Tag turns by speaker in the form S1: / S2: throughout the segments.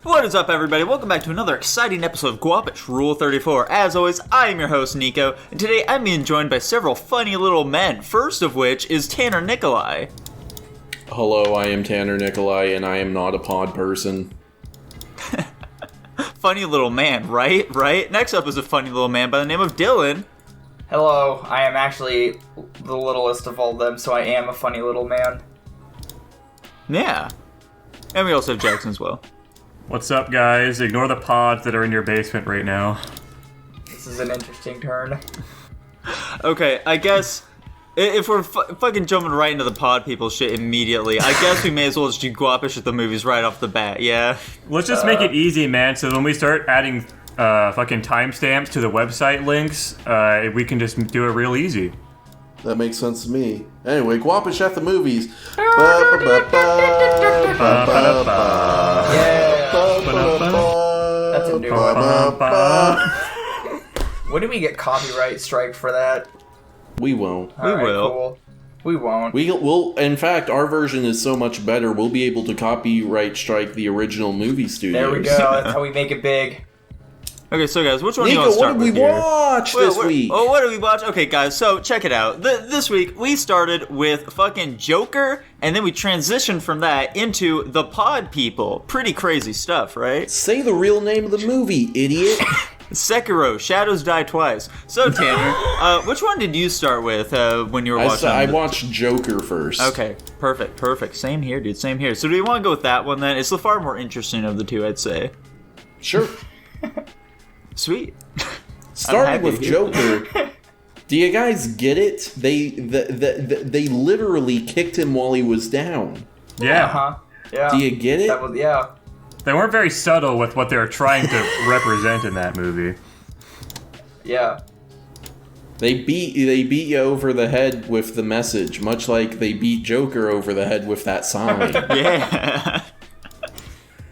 S1: What is up, everybody? Welcome back to another exciting episode of Guapish Rule 34. As always, I am your host, Nico, and today I'm being joined by several funny little men, first of which is Tanner Nikolai.
S2: Hello, I am Tanner Nikolai, and I am not a pod person.
S1: Funny little man, right? Next up is a funny little man by the name of Dylan.
S3: Hello, I am actually the littlest of all of them, so I am a funny little man.
S1: Yeah. And we also have Jackson as well.
S4: What's up, guys? Ignore the pods that are in your basement right now.
S3: This is an interesting turn.
S1: Okay, I guess if we're fucking jumping right into the pod people shit immediately, I guess we may as well just do Guapish at the movies right off the bat, yeah?
S4: Let's just make it easy, man, so when we start adding fucking timestamps to the website links, we can just do it real easy.
S2: That makes sense to me. Anyway, Guapish at the movies.
S3: That's a new one. When do we get copyright strike for that?
S2: We won't.
S1: We will.
S3: Cool. We won't.
S2: We'll. In fact, our version is so much better. We'll be able to copyright strike the original movie studios.
S3: There we go. That's how we make it big.
S1: Okay, so guys, which one do you
S2: Nico,
S1: want to start with
S2: what did we
S1: here?
S2: watch this week?
S1: Oh, what did we watch? Okay, guys, so check it out. This week, we started with fucking Joker, and then we transitioned from that into The Pod People. Pretty crazy stuff, right?
S2: Say the real name of the movie, idiot.
S1: Sekiro, Shadows Die Twice. So, Tanner, which one did you start with when you were watching?
S2: I watched Joker first.
S1: Okay, perfect. Same here, dude, same here. So do you want to go with that one, then? It's the far more interesting of the two, I'd say.
S2: Sure.
S1: Sweet.
S2: Starting with Joker, do you guys get it? They literally kicked him while he was down.
S4: Yeah.
S3: Uh-huh. Yeah.
S2: Do you get it?
S3: That was, yeah.
S4: They weren't very subtle with what they were trying to represent in that movie.
S3: Yeah.
S2: They beat you over the head with the message, much like they beat Joker over the head with that sign.
S1: Yeah.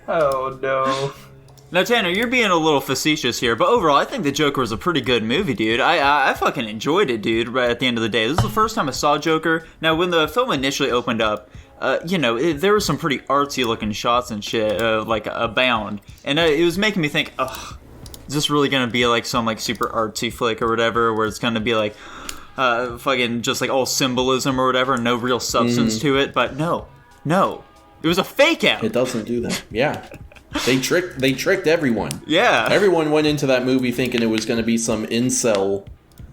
S3: Oh, no.
S1: Now, Tanner, you're being a little facetious here, but overall, I think The Joker was a pretty good movie, dude. I fucking enjoyed it, dude, right at the end of the day. This is the first time I saw Joker. Now, when the film initially opened up, there were some pretty artsy-looking shots and shit, like, abound. And it was making me think, ugh, is this really gonna be, like, some, like, super artsy flick or whatever, where it's gonna be, like, fucking just, like, all symbolism or whatever, and no real substance to it? But no. It was a fake-out!
S2: It doesn't do that. Yeah. They tricked everyone.
S1: Yeah.
S2: Everyone went into that movie thinking it was going to be some incel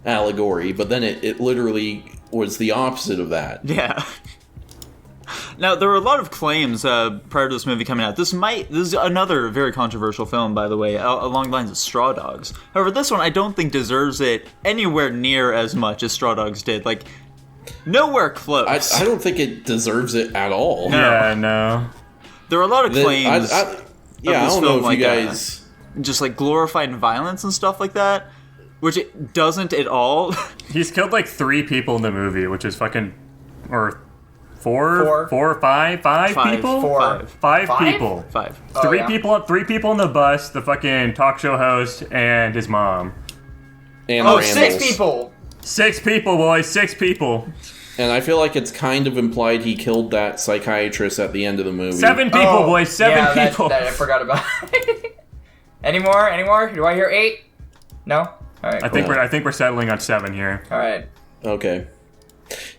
S2: allegory, but then it literally was the opposite of that.
S1: Yeah. Now, there were a lot of claims prior to this movie coming out. This is another very controversial film, by the way, along the lines of Straw Dogs. However, this one I don't think deserves it anywhere near as much as Straw Dogs did. Like, nowhere close.
S2: I don't think it deserves it at all.
S1: No.
S4: Yeah, no.
S1: There were a lot of claims.
S2: I don't know if you guys
S1: just like glorifying violence and stuff like that, which it doesn't at all.
S4: He's killed like 3 people in the movie, which is fucking... Or
S3: Four.
S4: Five people?
S3: Four.
S4: Five people.
S1: 5.
S4: Three
S3: yeah.
S4: people. 3 people on the bus, the fucking talk show host, and his mom.
S2: and
S3: Randalls. 6
S2: Randalls.
S3: people!
S4: 6 people, boys. 6 people.
S2: And I feel like it's kind of implied he killed that psychiatrist at the end of the movie.
S4: 7 people, boys. 7 people.
S3: That I forgot about. Any more? Do I hear 8? No? Alright, cool.
S4: I think we're settling on 7 here.
S3: Alright.
S2: Okay.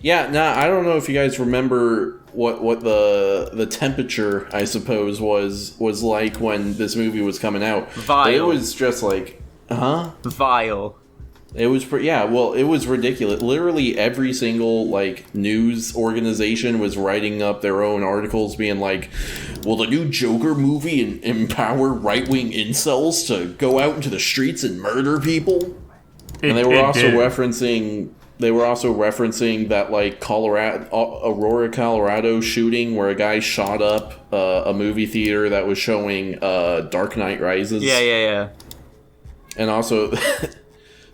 S2: Yeah, I don't know if you guys remember what the temperature, I suppose, was like when this movie was coming out.
S1: Vile.
S2: But it was just like,
S1: Vile.
S2: It was it was ridiculous. Literally every single like news organization was writing up their own articles being like, will the new Joker movie empower right-wing incels to go out into the streets and murder people? And they were also referencing that like Aurora, Colorado shooting where a guy shot up a movie theater that was showing Dark Knight Rises.
S1: Yeah.
S2: And also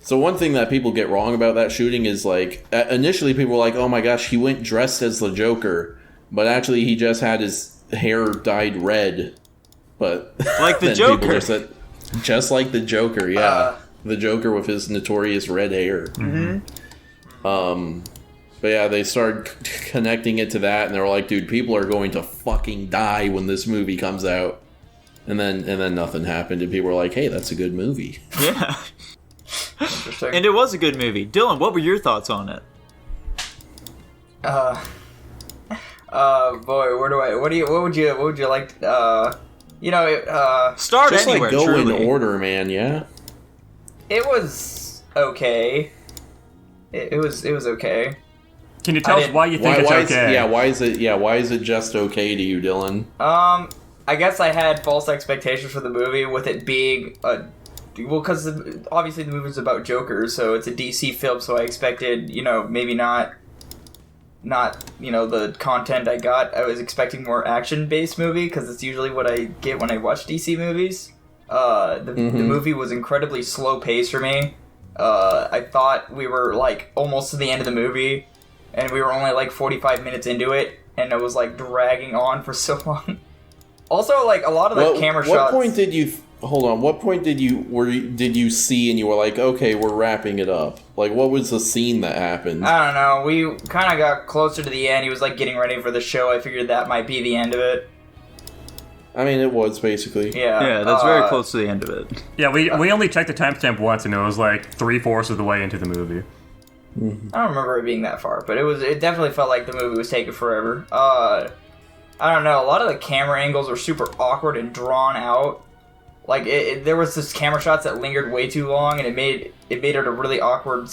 S2: so one thing that people get wrong about that shooting is, like, initially people were like, oh my gosh, he went dressed as the Joker, but actually he just had his hair dyed red. But
S1: like the Joker.
S2: Just like the Joker, yeah. The Joker with his notorious red hair.
S1: Mm-hmm.
S2: But yeah, they started connecting it to that, and they were like, dude, people are going to fucking die when this movie comes out. And then nothing happened, and people were like, "Hey, that's a good movie."
S1: Yeah.
S3: Interesting.
S1: And it was a good movie. Dylan, what were your thoughts on it?
S3: Boy, what would you like?
S1: Start
S2: Just
S1: anywhere,
S2: like go
S1: truly.
S2: in order, man. Yeah.
S3: It was okay. It was okay.
S4: Can you tell us why you think it's okay?
S2: Why is it just okay to you, Dylan?
S3: I guess I had false expectations for the movie with it being because obviously the movie's about Joker, so it's a DC film, so I expected, maybe not the content I got. I was expecting more action-based movie, because it's usually what I get when I watch DC movies. The movie was incredibly slow-paced for me. I thought we were, almost to the end of the movie, and we were only, 45 minutes into it, and it was, dragging on for so long. Also, a lot of the camera shots...
S2: What point did you... Hold on. What point did you see and you were like, okay, we're wrapping it up? What was the scene that happened?
S3: I don't know. We kind of got closer to the end. He was, getting ready for the show. I figured that might be the end of it.
S2: I mean, it was, basically.
S3: Yeah.
S1: Yeah, that's very close to the end of it.
S4: Yeah, we only checked the timestamp once, and it was 3/4 of the way into the movie.
S3: I don't remember it being that far, but it definitely felt like the movie was taking forever. I don't know. A lot of the camera angles were super awkward and drawn out. There was this camera shots that lingered way too long, and it made it a really awkward,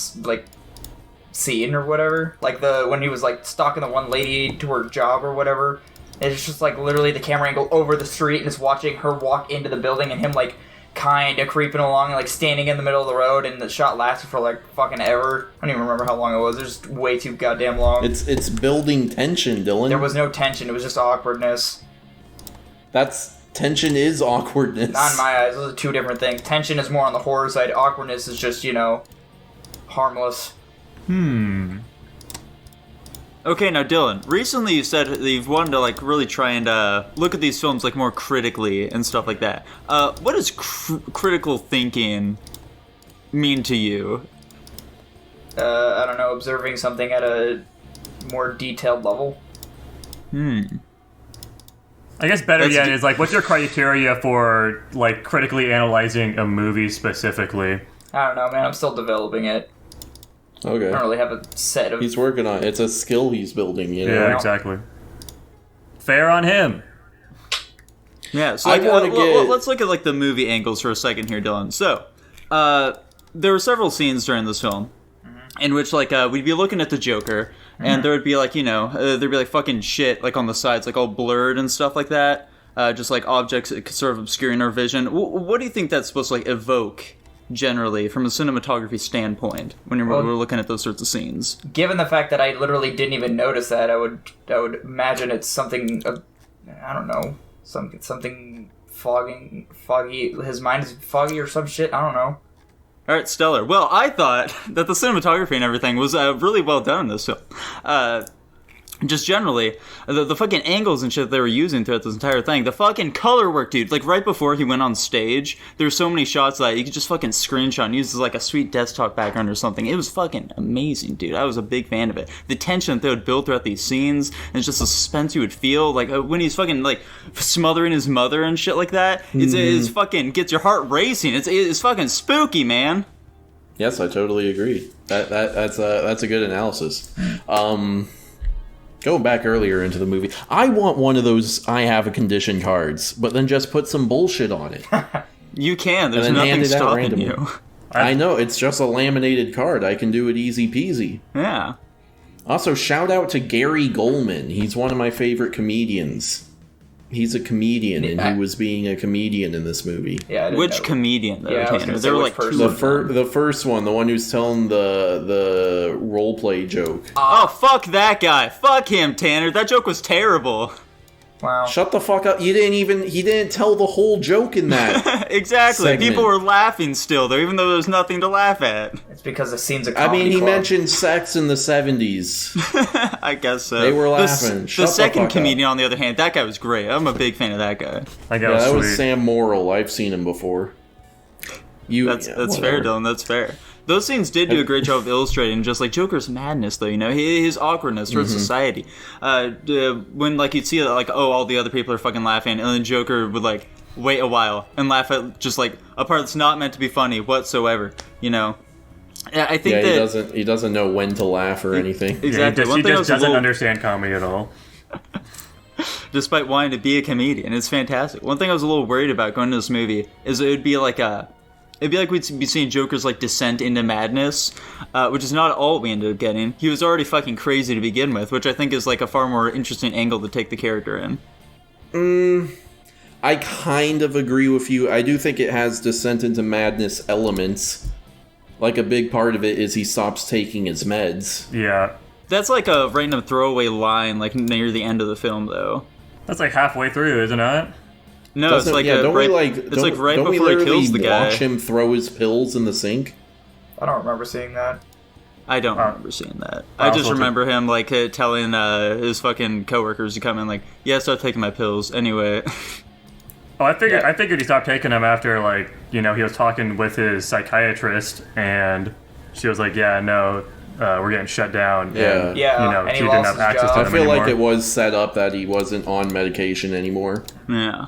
S3: scene or whatever. When he was, stalking the one lady to her job or whatever. It's just, literally the camera angle over the street, and it's watching her walk into the building, and him, kind of creeping along, and, standing in the middle of the road, and the shot lasted for, fucking ever. I don't even remember how long it was. It was just way too goddamn long.
S2: It's building tension, Dylan.
S3: There was no tension. It was just awkwardness.
S2: Tension is awkwardness.
S3: Not in my eyes. Those are two different things. Tension is more on the horror side. Awkwardness is just, harmless.
S1: Okay, now Dylan, recently you said that you've wanted to really try and look at these films more critically and stuff like that. What does critical thinking mean to you?
S3: I don't know, observing something at a more detailed level.
S4: I guess better yet is what's your criteria for critically analyzing a movie specifically?
S3: I don't know, man. I'm still developing it.
S2: Okay.
S3: I don't really have a set of...
S2: He's working on it. It's a skill he's building,
S4: Yeah, exactly. Fair on him.
S1: Yeah, so let's look at the movie angles for a second here, Dylan. So, there were several scenes during this film in which we'd be looking at the Joker, and there would be there'd be fucking shit on the sides, all blurred and stuff like that, just objects sort of obscuring our vision. What do you think that's supposed to evoke generally from a cinematography standpoint when we're looking at those sorts of scenes?
S3: Given the fact that I literally didn't even notice that, I would imagine it's something, I don't know, something foggy. His mind is foggy or some shit. I don't know.
S1: All right, stellar. Well, I thought that the cinematography and everything was really well done in this film. Just generally, the fucking angles and shit that they were using throughout this entire thing. The fucking color work, dude. Right before he went on stage, there's so many shots that you could just fucking screenshot and use as a sweet desktop background or something. It was fucking amazing, dude. I was a big fan of it. The tension that they would build throughout these scenes, and just the suspense you would feel, when he's fucking, smothering his mother and shit like that. It's fucking gets your heart racing. It's fucking spooky, man.
S2: Yes, I totally agree. That's a good analysis. Going back earlier into the movie, I want one of those I have a condition cards, but then just put some bullshit on it.
S1: You can. There's nothing stopping you.
S2: I know, it's just a laminated card. I can do it easy peasy.
S1: Yeah.
S2: Also, shout out to Gary Goldman. He's one of my favorite comedians. He's a comedian, and he was being a comedian in this movie.
S3: Yeah.
S1: Which comedian, though, Tanner?
S3: There were
S2: the first one, the one who's telling the role play joke.
S1: Oh, fuck that guy. Fuck him, Tanner. That joke was terrible.
S3: Wow.
S2: Shut the fuck up. He didn't tell the whole joke in that.
S1: Exactly.
S2: segment.
S1: People were laughing still, though, even though there's nothing to laugh at.
S3: It's because the scene's a comedy
S2: he
S3: club.
S2: mentioned sex in the 70s.
S1: I guess so.
S2: They were laughing.
S1: The second comedian, on the other hand, that guy was great. I'm a big fan of that guy.
S4: That
S2: was Sam Morrill. I've seen him before.
S1: That's fair, Dylan. That's fair. Those scenes did do a great job of illustrating just like Joker's madness, though. You know, his awkwardness towards society. When like you'd see like, oh, all the other people are fucking laughing, and then Joker would like wait a while and laugh at just like a part that's not meant to be funny whatsoever. You know. I think that
S2: he doesn't know when to laugh or anything.
S1: Exactly.
S4: He just doesn't understand comedy at all.
S1: Despite wanting to be a comedian, it's fantastic. One thing I was a little worried about going to this movie is it'd be like we'd be seeing Joker's like descent into madness, which is not all we ended up getting. He was already fucking crazy to begin with, which I think is like a far more interesting angle to take the character in.
S2: I kind of agree with you. I do think it has descent into madness elements. Like, a big part of it is he stops taking his meds.
S4: Yeah.
S1: That's like a random throwaway line, like near the end of the film, though.
S4: That's like halfway through, isn't it?
S1: No, it's like right before he kills the guy.
S2: Watch him throw his pills in the sink?
S3: I don't remember seeing that.
S1: I don't remember seeing that. I just remember him like telling his fucking coworkers to come in, like, yeah, start taking my pills anyway.
S4: Oh, I figured he stopped taking them after, like, you know, he was talking with his psychiatrist, and she was like, yeah, no, we're getting shut down.
S2: Yeah.
S4: And,
S3: Yeah,
S4: you know,
S3: and he
S4: she didn't
S3: lost
S4: have
S3: his
S4: access
S3: job.
S4: to
S2: I
S4: them
S2: feel
S4: anymore.
S2: like it was set up that he wasn't on medication anymore.
S1: Yeah.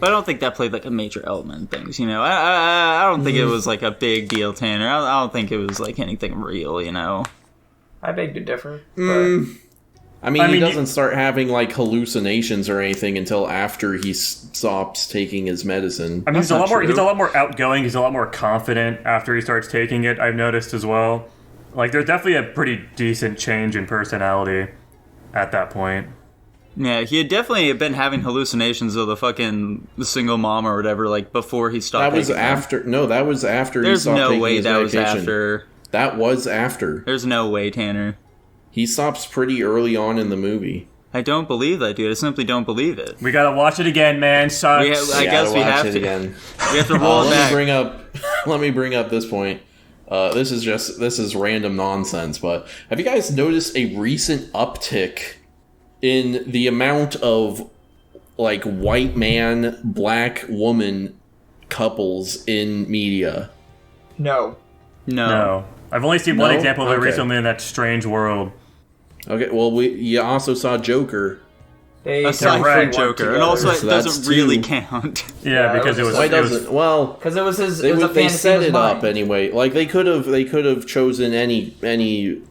S1: But I don't think that played like a major element in things, you know. I don't think it was like a big deal, Tanner. I don't think it was like anything real, you know.
S3: I beg to differ. But
S2: I mean, he doesn't start having, like, hallucinations or anything until after he stops taking his medicine.
S4: I mean, he's a lot more outgoing. He's a lot more confident after he starts taking it, I've noticed as well. Like, there's definitely a pretty decent change in personality at that point.
S1: Yeah, he had definitely been having hallucinations of the fucking single mom or whatever, like, before he stopped
S2: That was
S1: taking
S2: after... No, that was after he stopped taking his medication.
S1: There's no way that was after.
S2: That was after.
S1: There's no way, Tanner.
S2: He stops pretty early on in the movie.
S1: I don't believe that, dude. I simply don't believe it.
S4: We gotta watch it again, man. Sucks.
S1: I guess we have to.
S2: Again.
S1: We have to roll it back.
S2: Let me bring up this point. This is random nonsense, but have you guys noticed a recent uptick in the amount of like white man, black woman couples in media?
S3: no.
S4: No. I've only seen one
S2: No?
S4: example of it
S2: Okay.
S4: recently in That Strange World.
S2: Okay, well, you also saw Joker.
S3: They
S1: Aside
S3: definitely
S1: from
S3: work
S1: Joker, and also
S2: So
S1: it
S2: that's
S1: doesn't really
S2: two.
S1: count.
S4: Yeah, because
S3: it
S4: it
S3: was
S4: was...
S2: Why
S3: just-
S4: it was-
S2: doesn't? Well,
S3: because it was his.
S2: they,
S3: It was a
S2: they
S3: fantasy
S2: set
S3: of his
S2: it up
S3: mind.
S2: anyway. Like they could have chosen any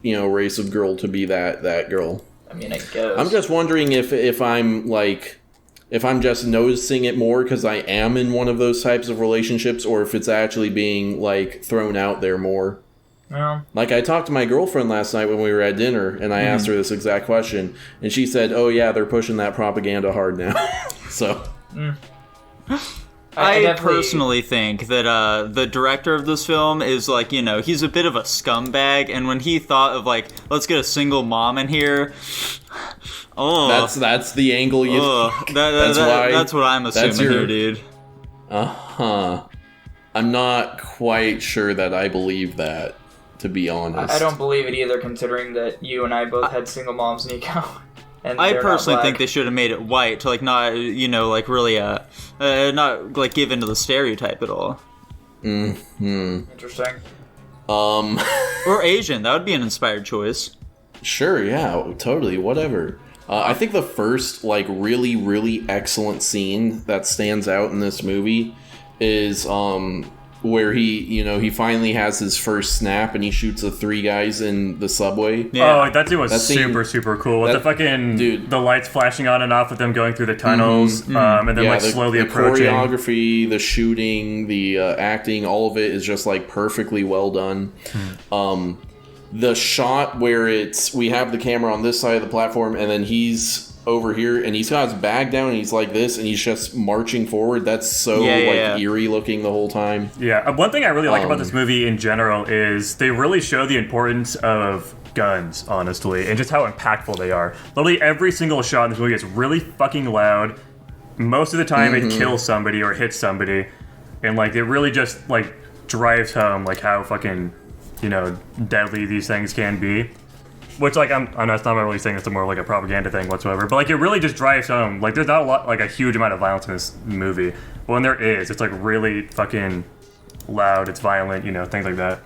S2: race of girl to be that girl.
S3: I mean, I guess.
S2: I'm just wondering if I'm just noticing it more because I am in one of those types of relationships, or if it's actually being like thrown out there more.
S3: Well,
S2: Like I talked to my girlfriend last night when we were at dinner, and I asked her this exact question, and she said, "Oh yeah, they're pushing that propaganda hard now." So.
S1: I
S3: definitely-
S1: personally think that the director of this film is like, you know, he's a bit of a scumbag, and when he thought of like, let's get a single mom in here,
S2: That's the angle you.
S1: that's what I'm assuming
S2: your-
S1: here, dude.
S2: I'm not quite sure that I believe that, to be honest.
S3: I don't believe it either, considering that you and I both had single moms, Nico. And
S1: I
S3: they're not
S1: personally
S3: black.
S1: think they should have made it white to like not, you know, like really not like give into the stereotype at all.
S3: Interesting.
S1: Or Asian, that would be an inspired choice.
S2: Sure, yeah, totally, whatever. I think the first, like, really, really excellent scene that stands out in this movie is where he finally has his first snap and he shoots the three guys in the subway.
S1: Yeah.
S4: Oh, that scene was
S2: That scene-
S4: super cool. With the fucking
S2: dude.
S4: the lights flashing on and off with them going through the tunnels, and then like slowly
S2: the
S4: approaching.
S2: choreography, the shooting, the acting, all of it is just like perfectly well done. The shot where we have the camera on this side of the platform and then he's over here and he's got his bag down and he's like this and he's just marching forward. That's so eerie looking the whole time.
S4: Yeah, one thing I really like about this movie in general is they really show the importance of guns, honestly, and just how impactful they are. Literally every single shot in this movie is really fucking loud. Most of the time it kills somebody or hits somebody, and like it really just like drives home like how fucking, you know, deadly these things can be. which like I'm not really saying it's more like a propaganda thing whatsoever, but like it really just drives home. Like there's not a huge amount of violence in this movie, but when there is, it's like really fucking loud. It's violent, things like that.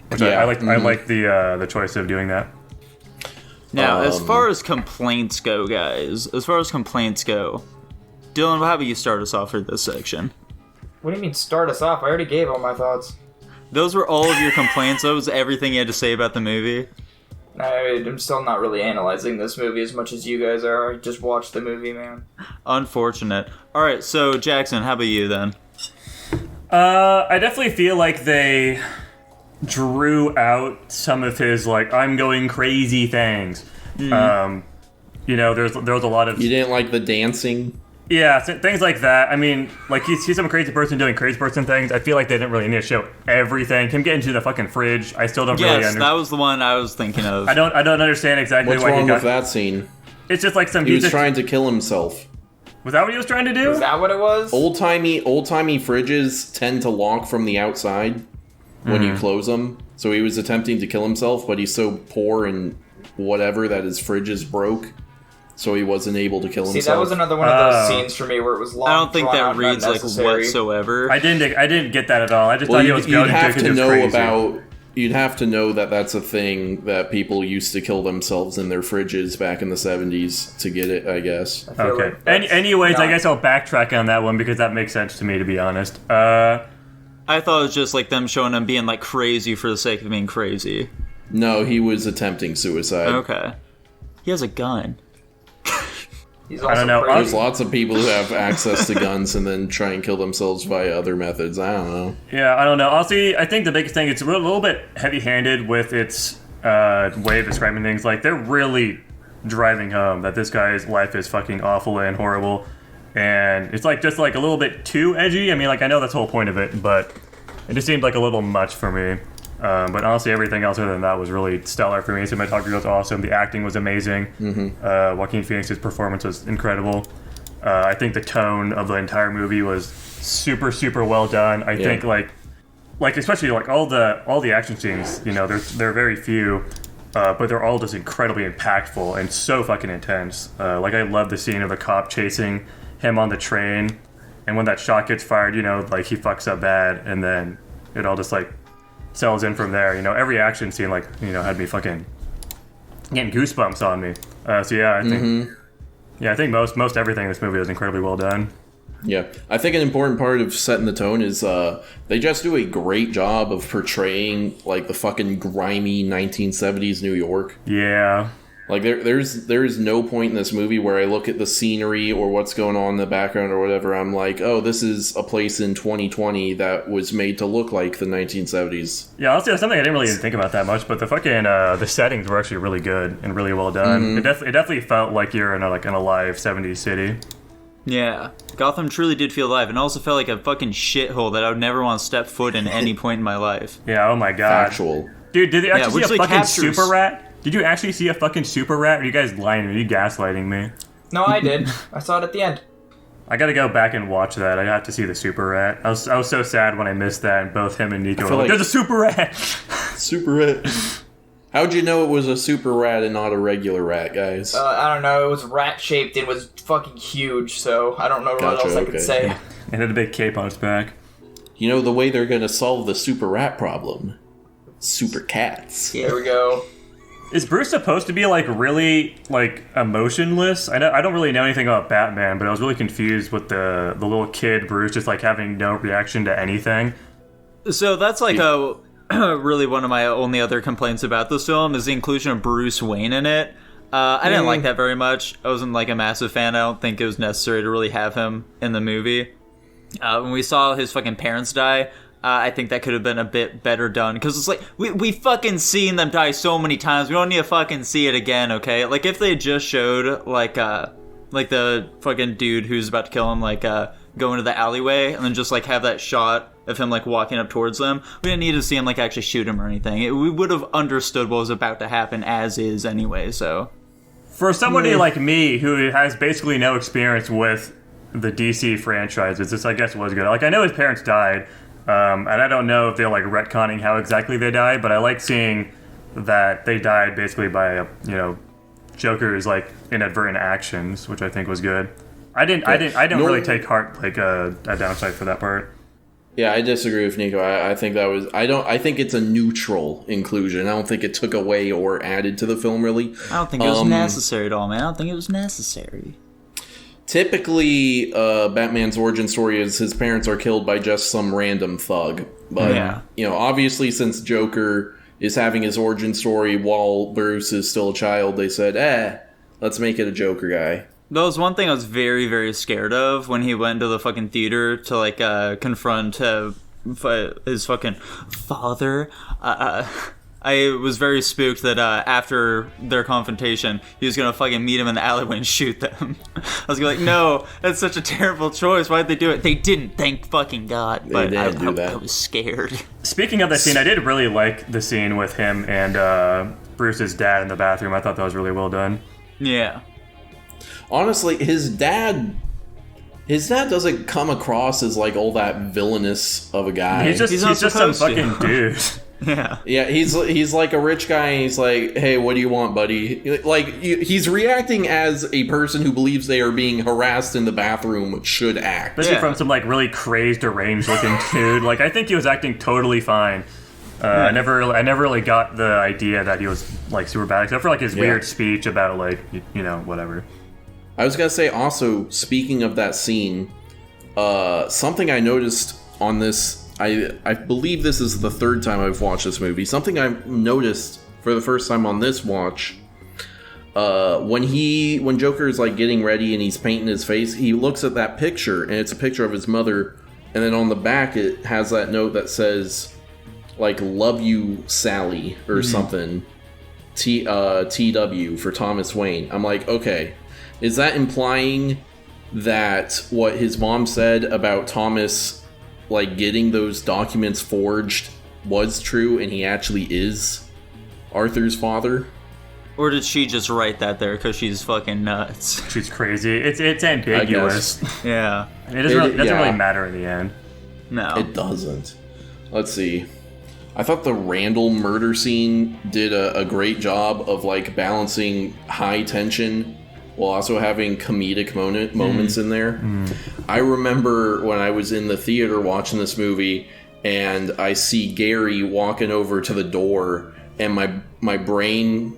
S4: Which I like. I like the choice of doing that.
S1: Now, as far as complaints go, guys, Dylan, how about you start us off for this section?
S3: What do you mean start us off? I already gave all my thoughts.
S1: Those were all of your complaints? That was everything you had to say about the movie?
S3: I'm still not really analyzing this movie as much as you guys are. I just watched the movie, man.
S1: Unfortunate. Alright, so Jackson, how about you then?
S4: I definitely feel like they drew out some of his, like, I'm going crazy things. There's a lot of...
S2: You didn't like the dancing?
S4: Yeah, things like that. I mean, like, he's some crazy person doing crazy person things. I feel like they didn't really need to show everything. Him getting to the fucking fridge, I still don't really understand.
S1: Yes, that was the one I was thinking of.
S4: I don't understand exactly
S2: why he got... What's wrong with that scene?
S4: It's just like
S2: he was trying to kill himself.
S4: Was that what he was trying to do?
S3: Was that what it was?
S2: Old-timey fridges tend to lock from the outside when you close them. So he was attempting to kill himself, but he's so poor and whatever that his fridges broke. So he wasn't able to kill himself.
S3: See, that was another one of those scenes for me where it was long.
S1: I don't think that reads like whatsoever.
S4: I didn't get that at all. I just thought he was going to crazy.
S2: You'd have to know that that's a thing that people used to kill themselves in their fridges back in the 70s to get it, I guess.
S4: Okay. Anyways, I guess I'll backtrack on that one because that makes sense to me, to be honest.
S1: I thought it was just like them showing him being like crazy for the sake of being crazy.
S2: No, he was attempting suicide.
S1: Okay. He has a gun.
S4: I don't know.
S2: There's lots of people who have access to guns and then try and kill themselves via other methods. I don't know.
S4: Yeah, I don't know. Honestly, I think the biggest thing, it's a little bit heavy-handed with its way of describing things. Like, they're really driving home that this guy's life is fucking awful and horrible. And it's like just like a little bit too edgy. I mean, like, I know that's the whole point of it, but it just seemed like a little much for me. But honestly, everything else other than that was really stellar for me. Cinematography was awesome. The acting was amazing. Joaquin Phoenix's performance was incredible. I think the tone of the entire movie was super, super well done. I think like especially like all the action scenes. They're very few, but they're all just incredibly impactful and so fucking intense. Like I love the scene of the cop chasing him on the train, and when that shot gets fired, like he fucks up bad, and then it all just like sells in from there. Every action scene had me fucking getting goosebumps on me. So yeah, I think most everything in this movie was incredibly well done.
S2: Yeah, I think an important part of setting the tone is they just do a great job of portraying like the fucking grimy 1970s New York.
S4: Yeah.
S2: Like there's no point in this movie where I look at the scenery or what's going on in the background or whatever. I'm like, oh, this is a place in 2020 that was made to look like the 1970s.
S4: Yeah, honestly, that's something I didn't really even think about that much. But the fucking the settings were actually really good and really well done. It definitely felt like you're in a live 70s city.
S1: Yeah, Gotham truly did feel alive, and also felt like a fucking shithole that I would never want to step foot in any point in my life.
S4: Yeah, oh my god.
S2: Factual.
S4: Dude, did they actually see a fucking
S1: captures...
S4: super rat? Did you actually see a fucking super rat? Or are you guys lying to me? Are you gaslighting me?
S3: No, I did. I saw it at the end.
S4: I gotta go back and watch that. I have to see the super rat. I was so sad when I missed that, and both him and Nico were like, there's a super rat!
S2: Super rat. How'd you know it was a super rat and not a regular rat, guys?
S3: I don't know. It was rat-shaped and was fucking huge, so I don't know what else I could say.
S4: It had a big cape on its back.
S2: You know the way they're gonna solve the super rat problem? Super cats.
S3: There we go.
S4: Is Bruce supposed to be really emotionless? I don't really know anything about Batman, but I was really confused with the little kid Bruce just having no reaction to anything.
S1: So that's really one of my only other complaints about this film is the inclusion of Bruce Wayne in it. I didn't like that very much. I wasn't a massive fan. I don't think it was necessary to really have him in the movie. When we saw his fucking parents die, I think that could have been a bit better done, because it's we fucking seen them die so many times. We don't need to fucking see it again, okay? If they just showed the fucking dude who's about to kill him go into the alleyway and then just have that shot of him walking up towards them. We didn't need to see him actually shoot him or anything. We would have understood what was about to happen as is anyway. So
S4: for somebody like me who has basically no experience with the DC franchises, this I guess was good. I know his parents died. And I don't know if they're retconning how exactly they died, but I like seeing that they died basically by Joker's like inadvertent actions, which I think was good. I didn't really take heart like a downside for that part.
S2: Yeah, I disagree with Nico. I think that was I think it's a neutral inclusion. I don't think it took away or added to the film really.
S1: I don't think it was necessary at all, man. I don't think it was necessary.
S2: Typically, Batman's origin story is his parents are killed by just some random thug. But obviously, since Joker is having his origin story while Bruce is still a child, they said, let's make it a Joker guy.
S1: That was one thing I was very, very scared of when he went to the fucking theater to, like, confront his fucking father. I was very spooked that after their confrontation, he was gonna fucking meet him in the alleyway and shoot them. I was like, no, that's such a terrible choice. Why'd they do it? They didn't, thank fucking God. But
S2: They didn't do that.
S1: I was scared.
S4: Speaking of the scene, I did really like the scene with him and Bruce's dad in the bathroom. I thought that was really well done.
S1: Yeah.
S2: Honestly, his dad doesn't come across as like all that villainous of a guy.
S4: He's just some fucking dude.
S1: Yeah.
S2: Yeah, he's like a rich guy, and he's like, hey, what do you want, buddy? Like, he's reacting as a person who believes they are being harassed in the bathroom should act.
S4: Especially from some like really crazed, deranged looking dude. Like, I think he was acting totally fine. I never really got the idea that he was like super bad, except for like his weird speech about like whatever.
S2: I was gonna say also, speaking of that scene, something I noticed on this, I believe this is the third time I've watched this movie. Something I noticed for the first time on this watch, when Joker is like getting ready and he's painting his face, he looks at that picture and it's a picture of his mother, and then on the back it has that note that says like "Love you, Sally" or something. TW for Thomas Wayne. I'm like, okay, is that implying that what his mom said about Thomas like getting those documents forged was true and he actually is Arthur's father?
S1: Or did she just write that there because she's fucking nuts?
S4: She's crazy. It's ambiguous.
S1: Yeah.
S4: It doesn't really matter in the end.
S1: No.
S2: It doesn't. Let's see. I thought the Randall murder scene did a great job of like balancing high tension while also having comedic moments in there. I remember when I was in the theater watching this movie and I see Gary walking over to the door and my brain,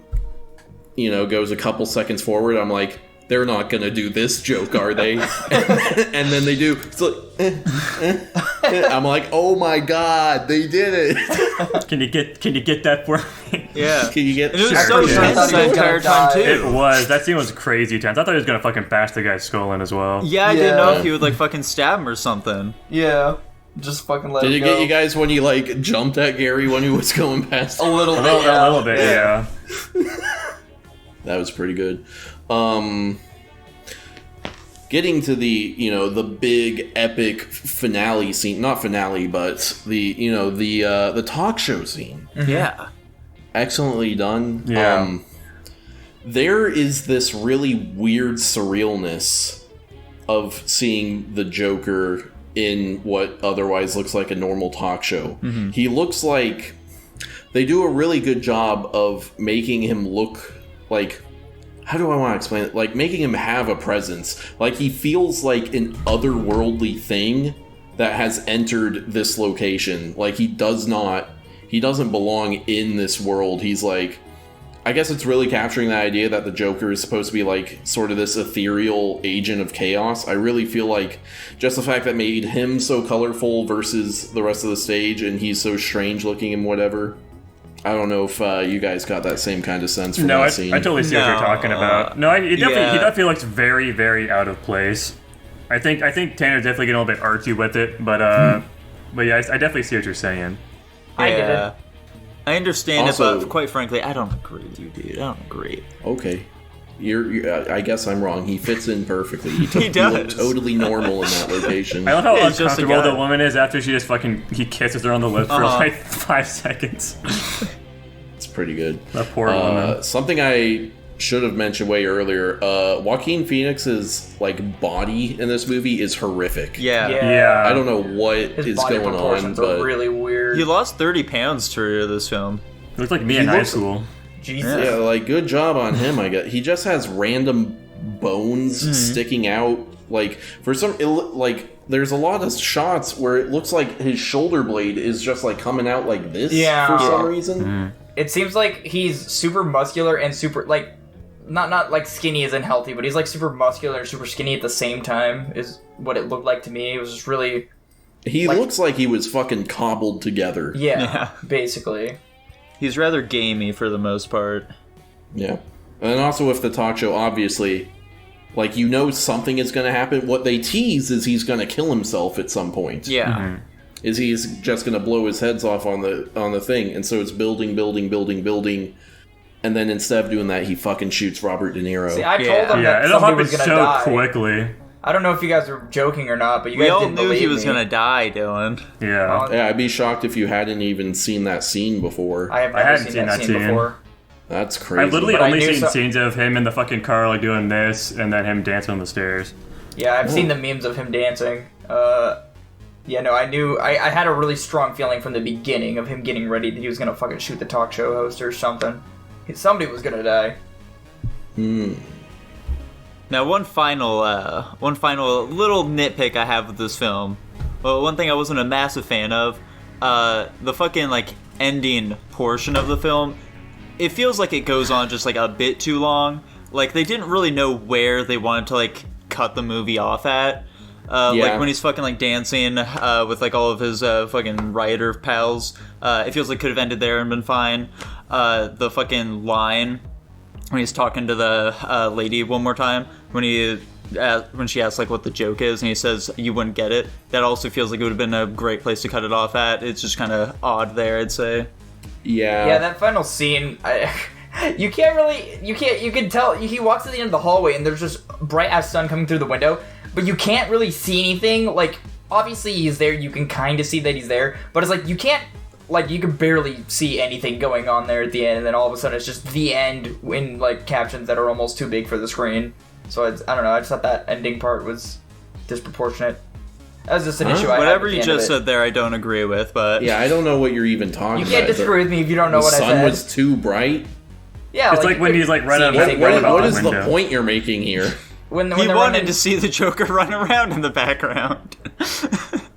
S2: goes a couple seconds forward. I'm like, they're not gonna do this joke, are they? And then they do. It's like, I'm like, oh my God, they did it.
S4: Can you get that for me?
S1: Yeah.
S2: Can you get?
S1: And it was so tense the entire time too.
S4: It was. That scene was crazy tense. I thought he was gonna fucking bash the guy's skull in as well.
S1: Yeah, I didn't know if he would like fucking stab him or something.
S3: Yeah. Just fucking let
S2: Did
S3: it
S2: it
S3: go.
S2: get you guys when you like jumped at Gary when he was going past?
S3: A little bit,
S4: A little bit, yeah.
S2: That was pretty good. Getting to the big epic finale scene, not finale, but the talk show scene.
S1: Yeah.
S2: Excellently done.
S4: Yeah.
S2: There is this really weird surrealness of seeing the Joker in what otherwise looks like a normal talk show. He looks like they do a really good job of making him look like, how do I want to explain it? Like making him have a presence. Like he feels like an otherworldly thing that has entered this location. Like he doesn't belong in this world. He's like, I guess it's really capturing that idea that the Joker is supposed to be like sort of this ethereal agent of chaos. I really feel like just the fact that made him so colorful versus the rest of the stage and he's so strange looking and whatever. I don't know if you guys got that same kind of sense from that scene.
S4: I totally see what you're talking about. He definitely looks very, very out of place. I think Tanner's definitely getting a little bit artsy with it, but yeah, I definitely see what you're saying.
S3: I get it.
S1: I understand
S2: Also-
S1: it, but quite frankly, I don't agree with you, dude. I don't agree.
S2: Okay. You're I guess I'm wrong. He fits in perfectly.
S1: He does.
S2: He looked totally normal in that location.
S4: I love how
S1: Yeah, he's just a
S4: uncomfortable
S1: guy.
S4: the woman is after she just he kisses her on the lips for like 5 seconds.
S2: It's pretty good.
S4: That poor woman.
S2: Something I should have mentioned way earlier. Joaquin Phoenix's like body in this movie is horrific.
S1: Yeah.
S4: Yeah.
S2: I don't know what
S3: His
S2: is
S3: body
S2: going on,
S3: proportions
S2: but
S3: are really weird.
S1: He lost 30 pounds through this film.
S4: He looks like me in high school.
S3: Jesus.
S2: Yeah, like, good job on him, I guess. He just has random bones sticking out. Like, for some, there's a lot of shots where it looks like his shoulder blade is just, like, coming out like this for some reason.
S3: It seems like he's super muscular and super, like, not like skinny as in healthy, but he's, like, super muscular and super skinny at the same time, is what it looked like to me. It was just really...
S2: He looks like he was fucking cobbled together.
S3: Yeah, basically.
S1: He's rather gamey for the most part.
S2: Yeah. And also with the talk show, obviously, like, you know something is going to happen. What they tease is he's going to kill himself at some point.
S1: Yeah.
S2: Is he's just going to blow his heads off on the thing. And so it's building. And then instead of doing that, he fucking shoots Robert De Niro.
S3: See, I told him that
S4: it
S3: somebody
S4: happened
S3: was gonna
S4: so
S3: die.
S4: quickly.
S3: I don't know if you guys were joking or not, but you
S1: We
S3: guys
S1: all
S3: didn't
S1: knew
S3: believe
S1: he was
S3: me.
S1: gonna die, Dylan.
S4: Yeah.
S2: Yeah, I'd be shocked if you hadn't even seen that scene before.
S3: I have never
S4: hadn't
S3: seen that scene before.
S2: That's crazy.
S4: I've literally
S3: But I
S4: only
S3: knew
S4: seen scenes of him in the fucking car, like, doing this, and then him dancing on the stairs.
S3: Yeah, I've seen the memes of him dancing. Yeah, no, I knew... I had a really strong feeling from the beginning of him getting ready that he was gonna fucking shoot the talk show host or something. Somebody was gonna die.
S1: Now, one final little nitpick I have with this film. Well, one thing I wasn't a massive fan of, the fucking, like, ending portion of the film, it feels like it goes on just, like, a bit too long. Like, they didn't really know where they wanted to, like, cut the movie off at. Like, when he's fucking, like, dancing with, like, all of his fucking rioter pals, it feels like it could have ended there and been fine. The fucking line when he's talking to the lady one more time, when she asks, like, what the joke is, and he says, "You wouldn't get it," that also feels like it would have been a great place to cut it off at. It's just kind of odd there, I'd say.
S3: Yeah, that final scene, you can tell, he walks to the end of the hallway and there's just bright-ass sun coming through the window, but you can't really see anything. Like, obviously he's there, you can kind of see that he's there, but it's like, you can't, like, you can barely see anything going on there at the end, and then all of a sudden it's just the end in, like, captions that are almost too big for the screen. So I don't know, I just thought that ending part was disproportionate. That was just an issue I had.
S1: Whatever
S3: at the
S1: you
S3: end of
S1: just
S3: it.
S1: said there, I don't agree with, but...
S2: Yeah, I don't know what you're even talking about.
S3: You can't disagree with me if you don't know what I said.
S2: The sun was too bright?
S3: Yeah,
S4: It's like when he's, like, running
S3: see anything going
S2: What
S3: on.
S2: is the point you're making here?
S3: When
S1: He
S3: they're
S1: wanted
S3: running-
S1: to see the Joker run around in the background.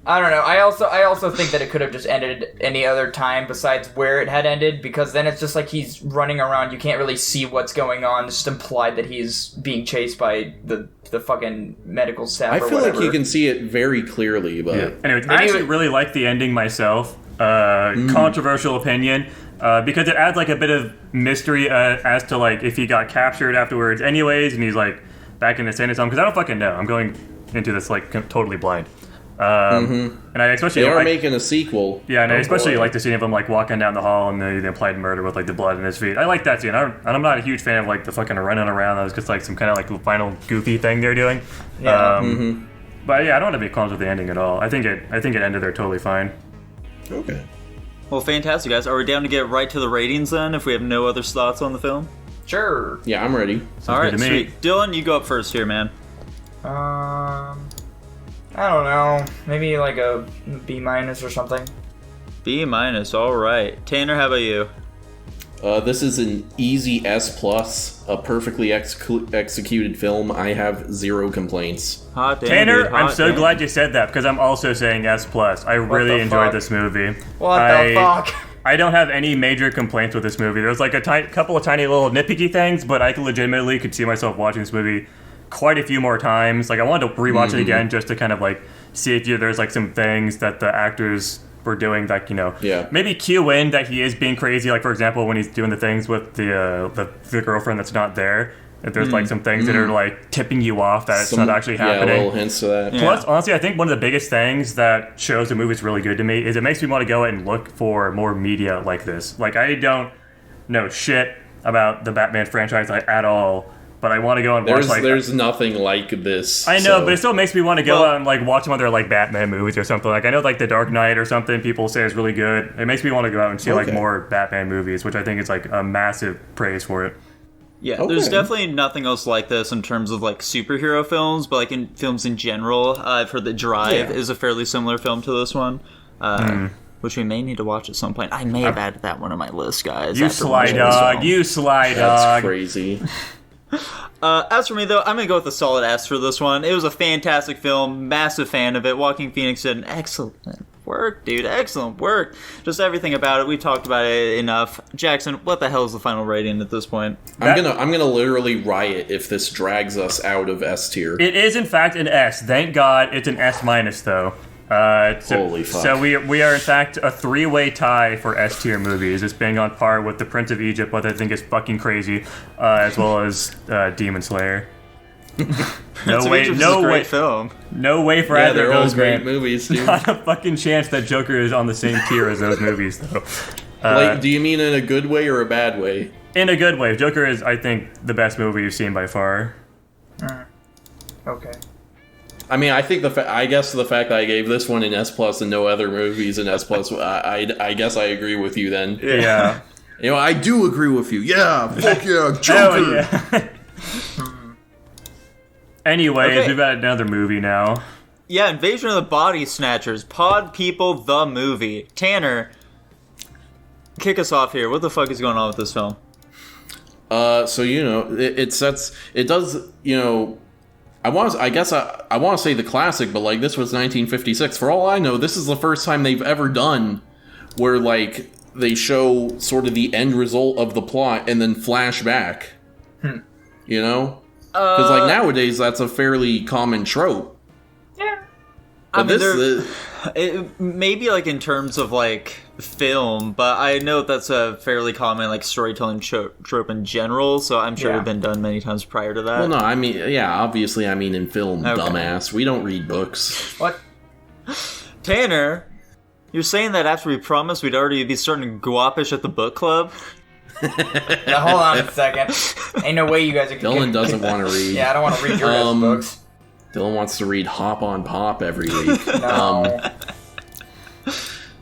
S3: I don't know. I also think that it could have just ended any other time besides where it had ended, because then it's just like he's running around. You can't really see what's going on. It's just implied that he's being chased by the fucking medical staff.
S2: I
S3: or
S2: feel
S3: whatever.
S2: like you can see it very clearly, but...
S4: Anyways, I actually really like the ending myself. Controversial opinion. Because it adds, like, a bit of mystery as to, like, if he got captured afterwards anyways, and he's, like, back in the sand or something. Because I don't fucking know. I'm going into this, like, totally blind. And I especially
S2: They are
S4: like,
S2: making a sequel.
S4: yeah, and I especially
S2: boy.
S4: like the scene of him, like, walking down the hall and the implied murder with, like, the blood in his feet. I like that scene. I'm not a huge fan of, like, the fucking running around. That was just, like, some kind of, like, final goofy thing they're doing.
S3: Yeah.
S4: But yeah, I don't have any qualms with the ending at all. I think it ended there totally fine.
S2: Okay.
S1: Well, fantastic, guys. Are we down to get right to the ratings, then, if we have no other thoughts on the film?
S3: Sure.
S2: Yeah, I'm ready.
S1: All right,
S4: good to me.
S1: sweet. Dylan, you go up first here, man.
S3: I don't know. Maybe like a B- or something.
S1: B-, all right. Tanner, how about you?
S2: This is an easy S+, a perfectly executed film. I have 0 complaints.
S1: Hot damn,
S4: Tanner,
S1: dude,
S4: I'm
S1: hot
S4: so
S1: damn.
S4: glad you said that because I'm also saying S+. I really
S3: the
S4: enjoyed
S3: fuck?
S4: this movie.
S3: What the fuck?
S4: I don't have any major complaints with this movie. There's like a couple of tiny little nitpicky things, but I legitimately could see myself watching this movie quite a few more times. Like, I wanted to rewatch it again just to kind of like see if there's like some things that the actors were doing that, you know, maybe cue in that he is being crazy. Like, for example, when he's doing the things with the girlfriend that's not there, that there's like some things that are like tipping you off that it's not actually happening.
S2: Yeah, little hints to that.
S1: Yeah.
S4: Plus, honestly, I think one of the biggest things that shows the movie's really good to me is it makes me want to go and look for more media like this. Like, I don't know shit about the Batman franchise at all, but I want to go and watch like...
S2: There's nothing like this.
S4: I know,
S2: so.
S4: but it still makes me want to go out and like watch some other like Batman movies or something. Like, I know like The Dark Knight or something people say is really good. It makes me want to go out and see like more Batman movies, which I think is like a massive praise for it.
S1: Yeah, there's definitely nothing else like this in terms of like superhero films, but like in films in general, I've heard that Drive is a fairly similar film to this one. which we may need to watch at some point. I may have added that one on my list, guys.
S4: You
S1: after
S4: sly
S1: watching this
S4: dog.
S1: film.
S4: You sly
S2: That's
S4: dog.
S2: crazy.
S1: As for me, though, I'm going to go with a solid S for this one. It was a fantastic film. Massive fan of it. Joaquin Phoenix did an excellent work, dude. Excellent work. Just everything about it. We've talked about it enough. Jackson, what the hell is the final rating at this point?
S2: I'm gonna literally riot if this drags us out of S tier.
S4: It is, in fact, an S. Thank God it's an S minus, though.
S2: Holy fuck.
S4: So we are, in fact, a 3-way tie for S tier movies. It's being on par with The Prince of Egypt, what I think is fucking crazy, as well as Demon Slayer. No way,
S1: Egypt is
S4: no
S1: a great
S4: way,
S1: film.
S4: no way for
S2: Yeah,
S4: either
S2: they're
S4: of
S2: all
S4: those.
S2: great
S4: Man.
S2: movies, dude.
S4: Not a fucking chance that Joker is on the same tier as those movies, though.
S2: Like, do you mean in a good way or a bad way?
S4: In a good way. Joker is, I think, the best movie you've seen by far.
S3: Okay.
S2: I mean, I think I guess the fact that I gave this one an S plus and no other movies an S plus, I guess I agree with you then.
S4: Yeah.
S2: You know, I do agree with you. Yeah, fuck yeah, Joker.
S4: Oh, yeah. Anyways,
S1: Okay.
S4: we've got another movie now.
S1: Yeah, Invasion of the Body Snatchers. Pod People, the movie. Tanner, kick us off here. What the fuck is going on with this film?
S2: So you know, it does, you know, I want to say the classic, but like this was 1956. For all I know, this is the first time they've ever done where like they show sort of the end result of the plot and then flash back. You know, because like nowadays that's a fairly common trope.
S3: Yeah.
S1: I
S2: But
S1: mean, maybe like in terms of like film, but I know that's a fairly common like storytelling trope in general, so I'm sure
S3: Yeah.
S1: it's been done many times prior to that.
S2: Well, no, I mean, yeah, obviously, I mean in film,
S1: Okay.
S2: dumbass. We don't read books.
S3: What?
S1: Tanner, you're saying that after we promised we'd already be starting Guapish at the book club?
S3: Now, hold on a second. Ain't no way you guys are
S2: Dylan doesn't want to read.
S3: Yeah, I don't want to read your guys' books.
S2: Dylan wants to read Hop on Pop every week.
S3: No.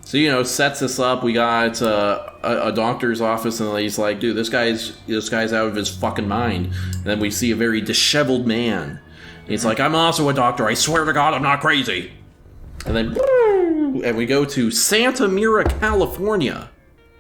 S2: So, you know, sets us up. We got a doctor's office, and he's like, dude, this guy's out of his fucking mind. And then we see a very disheveled man. And he's like, I'm also a doctor. I swear to God, I'm not crazy. And then, woo, and we go to Santa Mira, California.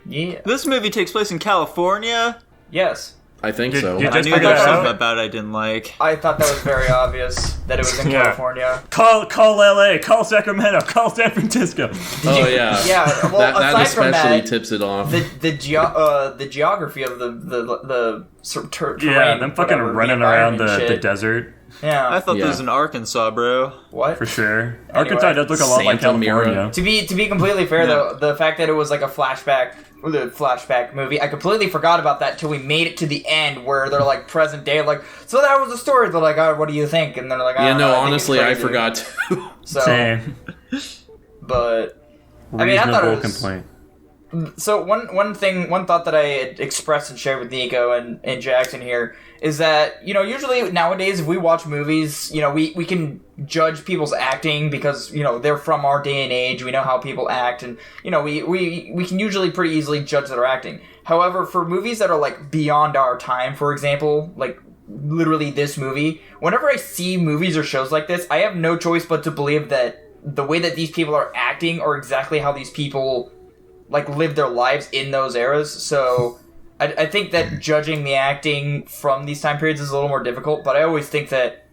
S3: Yeah.
S1: This movie takes place in California.
S3: Yes.
S2: I think
S4: Did-
S2: so.
S4: did
S1: I
S4: Just
S1: knew
S4: figure
S1: there was
S4: that
S1: something
S4: out?
S1: about it I didn't like.
S3: I thought that was very obvious that it was in
S4: Yeah.
S3: California.
S4: Call LA, call Sacramento, call San Francisco.
S2: Oh, yeah.
S3: Yeah, well,
S2: that
S3: aside from
S2: especially
S3: that,
S2: tips it off.
S3: the geography of the terrain.
S4: Yeah, them fucking
S3: whatever,
S4: running
S3: the
S4: around
S3: environment
S4: the
S3: shit.
S4: desert,
S3: Yeah.
S1: I thought
S2: Yeah.
S1: this was in Arkansas, bro.
S3: What?
S4: for sure. Arkansas does look a lot like
S2: Santa Mira.
S4: California.
S3: To be completely fair though, the fact that it was like a flashback movie, I completely forgot about that till we made it to the end where they're like present day, like, so that was the story. They're like, oh, what do you think? And they're like, I
S2: Yeah,
S3: don't
S2: no,
S3: know, think it's
S2: honestly, I
S3: crazy.
S2: forgot too.
S3: So,
S4: Same.
S3: but I mean, I thought
S4: Reasonable
S3: it was.
S4: complaint.
S3: So one thought that I had expressed and shared with Nico and Jackson here is that, you know, usually nowadays if we watch movies, you know, we can judge people's acting because, you know, they're from our day and age, we know how people act, and, you know, we can usually pretty easily judge their acting. However, for movies that are like beyond our time, for example, like literally this movie, whenever I see movies or shows like this, I have no choice but to believe that the way that these people are acting are exactly how these people like live their lives in those eras. So I think that judging the acting from these time periods is a little more difficult, but I always think that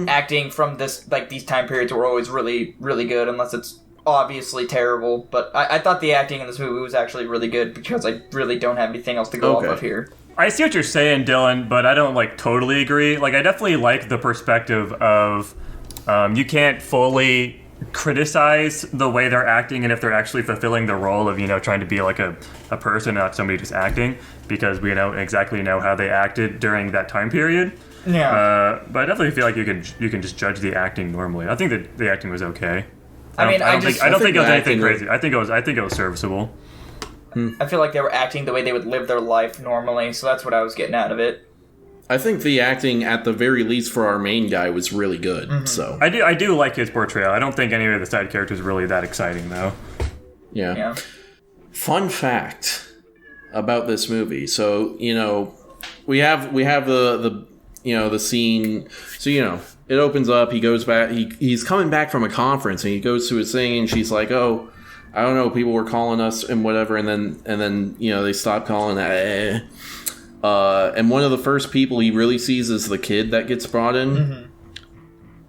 S3: acting from these time periods were always really, really good, unless it's obviously terrible. But I thought the acting in this movie was actually really good because I really don't have anything else to go off of here.
S4: I see what you're saying, Dylan, but I don't like totally agree. Like, I definitely like the perspective of you can't fully criticize the way they're acting and if they're actually fulfilling the role of, you know, trying to be like a person, not somebody just acting, because we know exactly how they acted during that time period.
S3: Yeah.
S4: But I definitely feel like you can just judge the acting normally. I think that the acting was okay.
S3: I
S4: don't think it was
S2: think
S4: anything
S2: the acting
S4: crazy. I think it was serviceable.
S3: I feel like they were acting the way they would live their life normally, so that's what I was getting out of it.
S2: I think the acting, at the very least, for our main guy was really good. So
S4: I do like his portrayal. I don't think any of the side characters are really that exciting though.
S3: Yeah.
S2: Fun fact about this movie. So, you know, we have the you know, the scene. So, you know, it opens up. He goes back. He's coming back from a conference, and he goes to his thing, and she's like, "Oh, I don't know, people were calling us and whatever, and then they stopped calling. And one of the first people he really sees is the kid that gets brought in.
S3: Mm-hmm.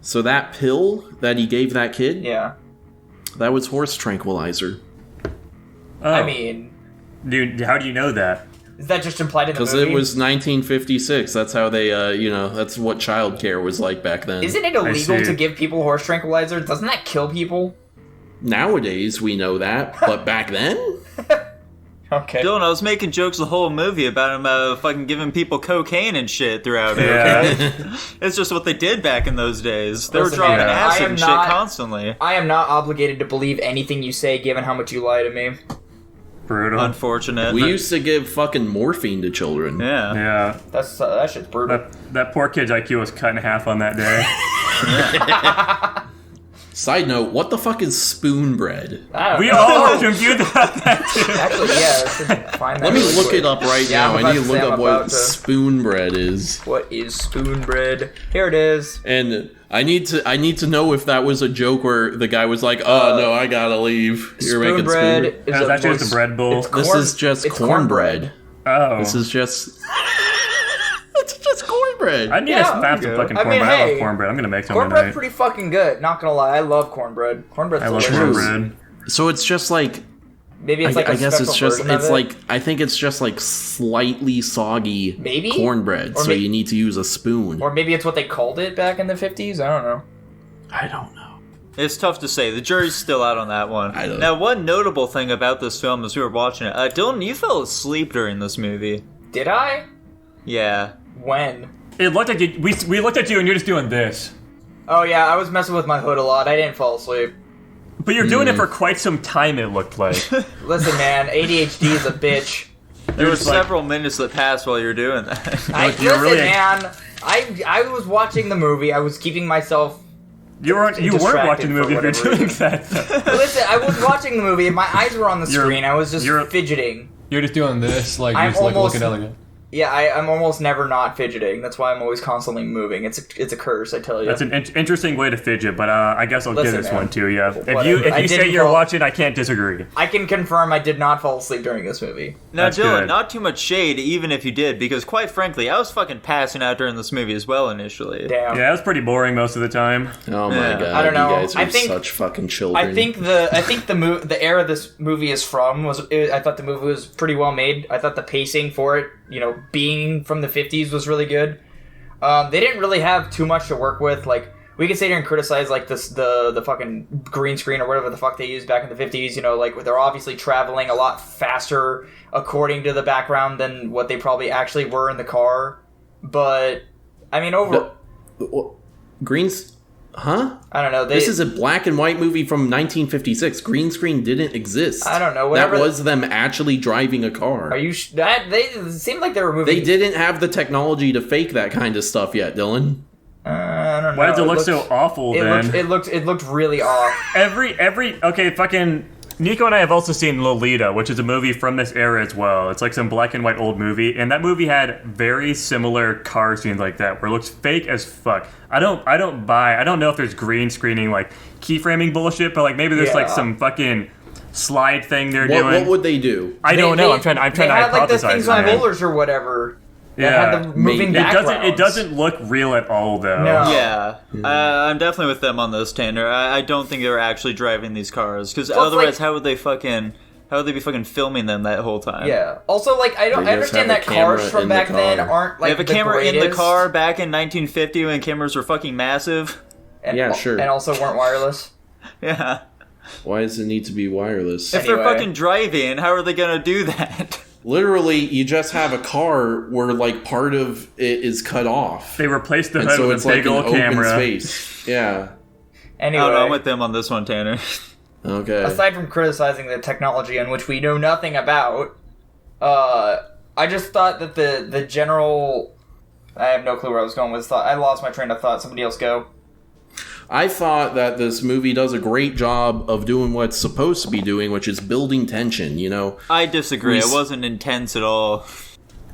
S2: So that pill that he gave that kid,
S3: Yeah.
S2: that was horse tranquilizer.
S4: Oh.
S3: I mean,
S4: dude, how do you know that?
S3: is that just implied in the
S2: Because
S3: movie?
S2: it was 1956. That's how they, that's what childcare was like back then.
S3: Isn't it illegal
S4: see.
S3: to give people horse tranquilizer? Doesn't that kill people?
S2: Nowadays, we know that, but back then?
S3: Okay.
S1: Dylan, I was making jokes the whole movie about him fucking giving people cocaine and shit throughout it.
S4: Yeah.
S1: Okay? It's just what they did back in those days. They
S3: Listen,
S1: were dropping
S3: man, I
S1: acid
S3: am
S1: and shit
S3: not-
S1: constantly.
S3: I am not obligated to believe anything you say, given how much you lie to me.
S4: Brutal.
S1: Unfortunate.
S2: We used to give fucking morphine to children.
S1: Yeah.
S4: Yeah.
S3: That shit's brutal.
S4: That poor kid's IQ was cut in half on that day.
S2: Side note, what the fuck is spoon bread?
S3: I don't
S4: We
S3: know.
S4: all were confused about that too.
S3: Actually, yeah. I should find that
S2: Let me
S3: really
S2: look
S3: quick.
S2: it up right
S3: Yeah,
S2: now.
S3: I'm
S2: I
S3: about
S2: need to
S3: to
S2: look
S3: say I'm
S2: up
S3: about
S2: what
S3: to-
S2: spoon bread is.
S3: What is spoon bread? Here it is.
S2: And I need to know if that was a joke where the guy was like, "Oh no, I gotta leave. You're
S3: Spoon
S2: making
S3: bread
S2: spoon."
S3: is
S4: That was actually just a bread bowl.
S3: It's
S2: This
S3: corn-
S2: is just
S3: it's
S2: cornbread.
S4: Oh.
S2: This is just. It's just cornbread.
S4: I need
S3: Yeah,
S4: to snap
S1: okay.
S4: some fucking
S3: I mean,
S4: cornbread. I
S3: hey,
S4: love cornbread. I'm gonna make some
S3: Cornbread's
S4: tonight.
S3: pretty fucking good. Not gonna lie, I love cornbread. Cornbread's
S4: I love
S3: delicious.
S4: cornbread.
S2: So it's just like.
S3: Maybe it's like
S2: I
S3: a
S2: guess it's
S3: special
S2: just
S3: version of
S2: it's
S3: it.
S2: like I think it's just like slightly soggy
S3: Maybe?
S2: cornbread,
S3: Or
S2: so
S3: may-
S2: you need to use a spoon.
S3: Or maybe it's what they called it back in the 50s. I don't know.
S2: I don't know.
S1: It's tough to say. The jury's still out on that one.
S2: I don't
S1: Now, one notable thing about this film as we were watching it, Dylan, you fell asleep during this movie.
S3: Did I?
S1: Yeah.
S3: When?
S4: It looked like we looked at you and you're just doing this.
S3: Oh yeah, I was messing with my hood a lot. I didn't fall asleep.
S4: But you're doing it for quite some time, it looked like.
S3: Listen, man, ADHD is a bitch.
S1: There were
S4: just like-
S1: several minutes that passed while you were doing that.
S4: you're
S3: Listen,
S4: really-
S3: man. I was watching the movie. I was keeping myself.
S4: You weren't
S3: Distracted
S4: watching the movie if
S3: for
S4: you're
S3: whatever
S4: doing that.
S3: Listen, I was watching the movie. My eyes were on the
S4: You're-
S3: screen. I was just
S4: you're-
S3: fidgeting.
S5: You're just doing this, like
S3: I'm
S5: you're just like
S3: almost-
S5: looking at it.
S3: Yeah, I'm almost never not fidgeting. That's why I'm always constantly moving. It's a curse, I tell you.
S4: That's an interesting way to fidget, but I guess I'll
S3: Listen,
S4: give this
S3: man.
S4: one to you. If
S3: Whatever.
S4: you
S3: I
S4: say
S3: didn't
S4: you're
S3: fall-
S4: watching, I can't disagree.
S3: I can confirm I did not fall asleep during this movie.
S1: Now,
S4: That's
S1: Dylan,
S4: good.
S1: not too much shade, even if you did, because quite frankly, I was fucking passing out during this movie as well initially.
S3: Damn.
S4: Yeah, it was pretty boring most of the time.
S2: Oh my
S1: Yeah.
S2: god!
S3: I don't know.
S2: You guys are
S3: I think-
S2: such fucking children.
S3: I think the era this movie is from I thought the movie was pretty well made. I thought the pacing for it, being from the 50s was really good. They didn't really have too much to work with. Like, we could sit here and criticize like the fucking green screen or whatever the fuck they used back in the 50s. Like they're obviously traveling a lot faster according to the background than what they probably actually were in the car. But I mean,
S2: Greens, huh?
S3: I don't know.
S2: This is a black and white movie from 1956. Green screen didn't exist.
S3: I don't know, whatever-
S2: That was them actually driving a car.
S3: Are you? They it seemed like they were moving.
S2: They didn't have the technology to fake that kind of stuff yet, Dylan.
S3: I don't know.
S4: Why does it look
S3: looked-
S4: so awful
S3: It
S4: then?
S3: looked really off.
S4: Okay, fucking Nico and I have also seen Lolita, which is a movie from this era as well. It's like some black and white old movie, and that movie had very similar car scenes like that, where it looks fake as fuck. I don't know if there's green screening like keyframing bullshit, but like maybe there's like
S3: Yeah.
S4: some fucking slide thing they're
S2: What
S4: doing.
S2: would they do?
S4: I don't know. I'm trying
S3: They
S4: to
S3: had like the
S4: hypothesize.
S3: things on
S4: man.
S3: rollers or whatever. That
S4: Yeah.
S3: had the moving
S2: Maybe.
S3: backgrounds.
S4: It doesn't look real at all though.
S3: No.
S1: Yeah, I'm definitely with them on this, Tanner. I don't think they were actually driving these cars, because
S3: Well, it's
S1: otherwise,
S3: like-
S1: how would they be fucking filming them that whole time?
S3: Yeah. Also, like I
S2: They just
S3: understand
S2: have
S3: that
S2: a camera
S3: cars from
S2: in the
S3: back then
S2: car.
S3: aren't
S1: They
S3: like
S1: have a camera in the
S3: greatest,
S1: car back in 1950 when cameras were fucking massive.
S3: and,
S2: Yeah, sure.
S3: and also weren't wireless.
S1: Yeah.
S2: Why does it need to be wireless?
S1: If they're
S3: Anyway.
S1: fucking driving, how are they gonna do that?
S2: Literally, you just have a car where like part of it is cut off,
S4: They replaced the
S2: and
S4: hood
S2: so
S4: with
S2: it's
S4: a big
S2: like an
S4: old
S2: open
S4: camera.
S2: space. Yeah.
S3: Anyway,
S1: I don't know, I'm with them on this one, Tanner.
S2: Okay.
S3: aside from criticizing the technology on which we know nothing about, I just thought that the general. I have no clue where I was going with this thought. I lost my train of thought. Somebody else go.
S2: I thought that this movie does a great job of doing what's supposed to be doing, which is building tension.
S1: I disagree.
S2: We
S1: It
S2: s-
S1: wasn't intense at all.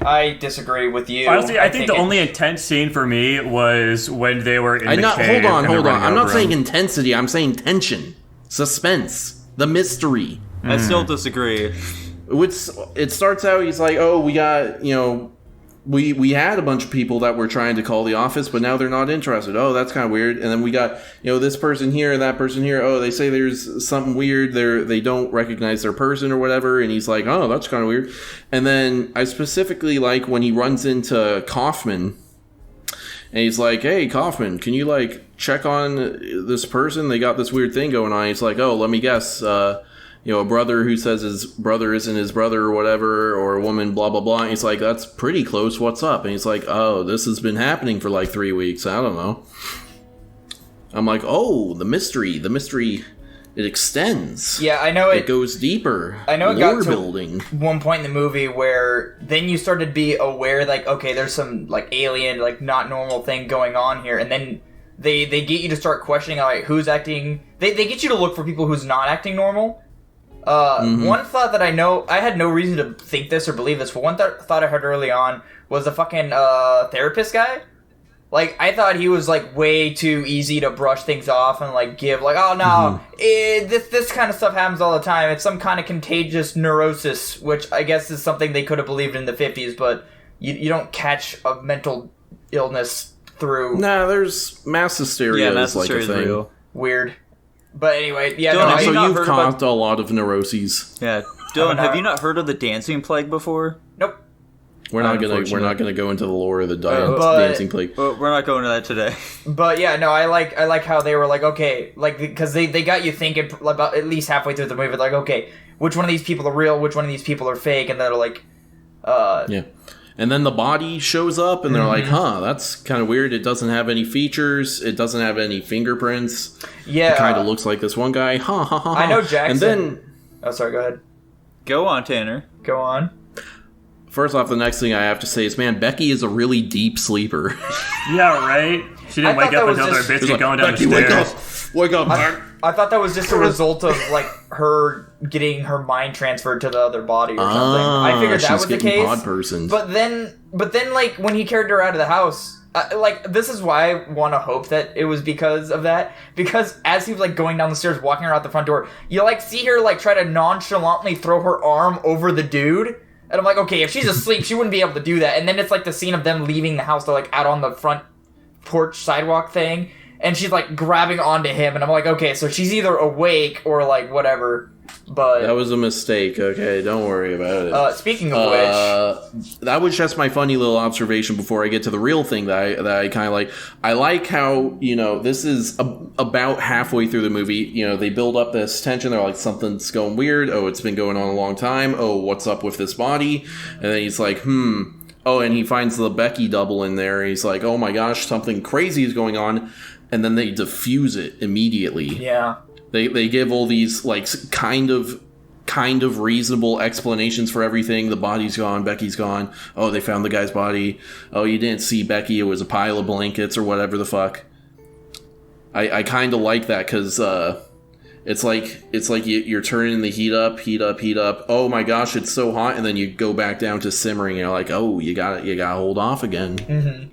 S3: I disagree with you.
S4: Honestly, I think the
S3: it-
S4: only intense scene for me was when they were in the cave.
S2: Hold on.
S4: and they're running
S2: I'm not
S4: over
S2: saying
S4: him.
S2: intensity. I'm saying tension, suspense, the mystery.
S1: I still disagree.
S2: It starts out, he's like, oh, we got, we had a bunch of people that were trying to call the office, but now they're not interested. Oh, that's kind of weird. And then we got, this person here and that person here. Oh, they say there's something weird. They don't recognize their person or whatever. And he's like, oh, that's kind of weird. And then I specifically like when he runs into Kaufman. And he's like, hey, Kaufman, can you, check on this person? They got this weird thing going on. He's like, oh, let me guess. A brother who says his brother isn't his brother or whatever, or a woman, blah, blah, blah. And he's like, that's pretty close. What's up? And he's like, oh, this has been happening for 3 weeks. I don't know. I'm like, oh, the mystery, it extends.
S3: Yeah, I know
S2: it goes deeper.
S3: I know it
S2: Lore
S3: got to
S2: building.
S3: one point in the movie where then you started to be aware, okay, there's some, alien, not normal thing going on here. And then they get you to start questioning, who's acting... They get you to look for people who's not acting normal. One thought that I had no reason to think this or believe this, but one thought I heard early on was the fucking therapist guy. I thought he was way too easy to brush things off and give oh no, this kind of stuff happens all the time. It's some kind of contagious neurosis, which I guess is something they could have believed in the 50s, but you don't catch a mental illness through.
S2: Nah, there's mass hysteria.
S1: Yeah, mass hysteria
S2: is a thing.
S1: real.
S3: Weird. But anyway, yeah.
S1: Dylan,
S2: So you've caused a lot of neuroses.
S1: Yeah, Dylan, have you not heard of the dancing plague before?
S3: Nope.
S2: We're not gonna go into the lore of the dancing plague.
S1: But we're not going to that today.
S3: But yeah, no, I like how they were okay, because they got you thinking about at least halfway through the movie, okay, which one of these people are real, which one of these people are fake, and they're
S2: yeah. And then the body shows up, and they're like, huh, that's kind of weird. It doesn't have any features. It doesn't have any fingerprints.
S3: Yeah.
S2: It kind of looks like this one guy. Ha, ha, ha, ha.
S3: I know Jackson.
S2: And then...
S3: Oh, sorry, go ahead.
S1: Go on, Tanner.
S3: Go on.
S2: First off, the next thing I have to say is, man, Becky is a really deep sleeper.
S4: Yeah, right? She didn't wake up until they're basically going down the stairs.
S2: Wake up, man.
S3: I thought that was just a result of, her getting her mind transferred to the other body or something. I figured that was the case.
S2: Pod person.
S3: But then, when he carried her out of the house, this is why I want to hope that it was because of that. Because as he was, going down the stairs, walking her out the front door, you, see her, try to nonchalantly throw her arm over the dude. And I'm like, okay, if she's asleep, she wouldn't be able to do that. And then it's, the scene of them leaving the house. They're, out on the front porch sidewalk thing. And she's, grabbing onto him. And I'm like, okay, so she's either awake or, whatever. But
S2: that was a mistake, okay? Don't worry about it.
S3: Speaking of which...
S2: That was just my funny little observation before I get to the real thing that I kind of like. I like how, this is about halfway through the movie. They build up this tension. They're like, something's going weird. Oh, it's been going on a long time. Oh, what's up with this body? And then he's like, Oh, and he finds the Becky double in there. He's like, oh my gosh, something crazy is going on. And then they diffuse it immediately.
S3: Yeah.
S2: They give all these kind of reasonable explanations for everything. The body's gone, Becky's gone. Oh, they found the guy's body. Oh, you didn't see Becky, it was a pile of blankets or whatever the fuck. I kind of like that because it's like you're turning the heat up. Oh my gosh, it's so hot, and then you go back down to simmering. You're like, oh, you got to hold off again.
S3: Mm-hmm.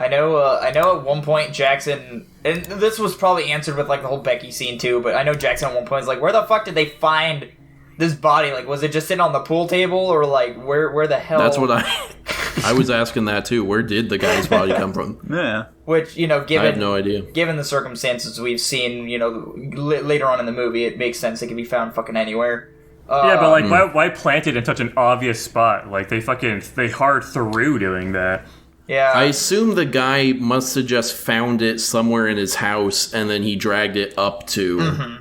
S3: I know at one point Jackson, and this was probably answered with the whole Becky scene too, but I know Jackson at one point was like, where the fuck did they find this body? Was it just sitting on the pool table, or where the hell?
S2: That's what I was asking that too. Where did the guy's body come from?
S1: Yeah.
S3: Which, given...
S2: I have no idea.
S3: Given the circumstances we've seen, later on in the movie, it makes sense it can be found fucking anywhere.
S4: Yeah, but why plant it in such an obvious spot? They hard through doing that.
S3: Yeah.
S2: I assume the guy must have just found it somewhere in his house, and then he dragged it up to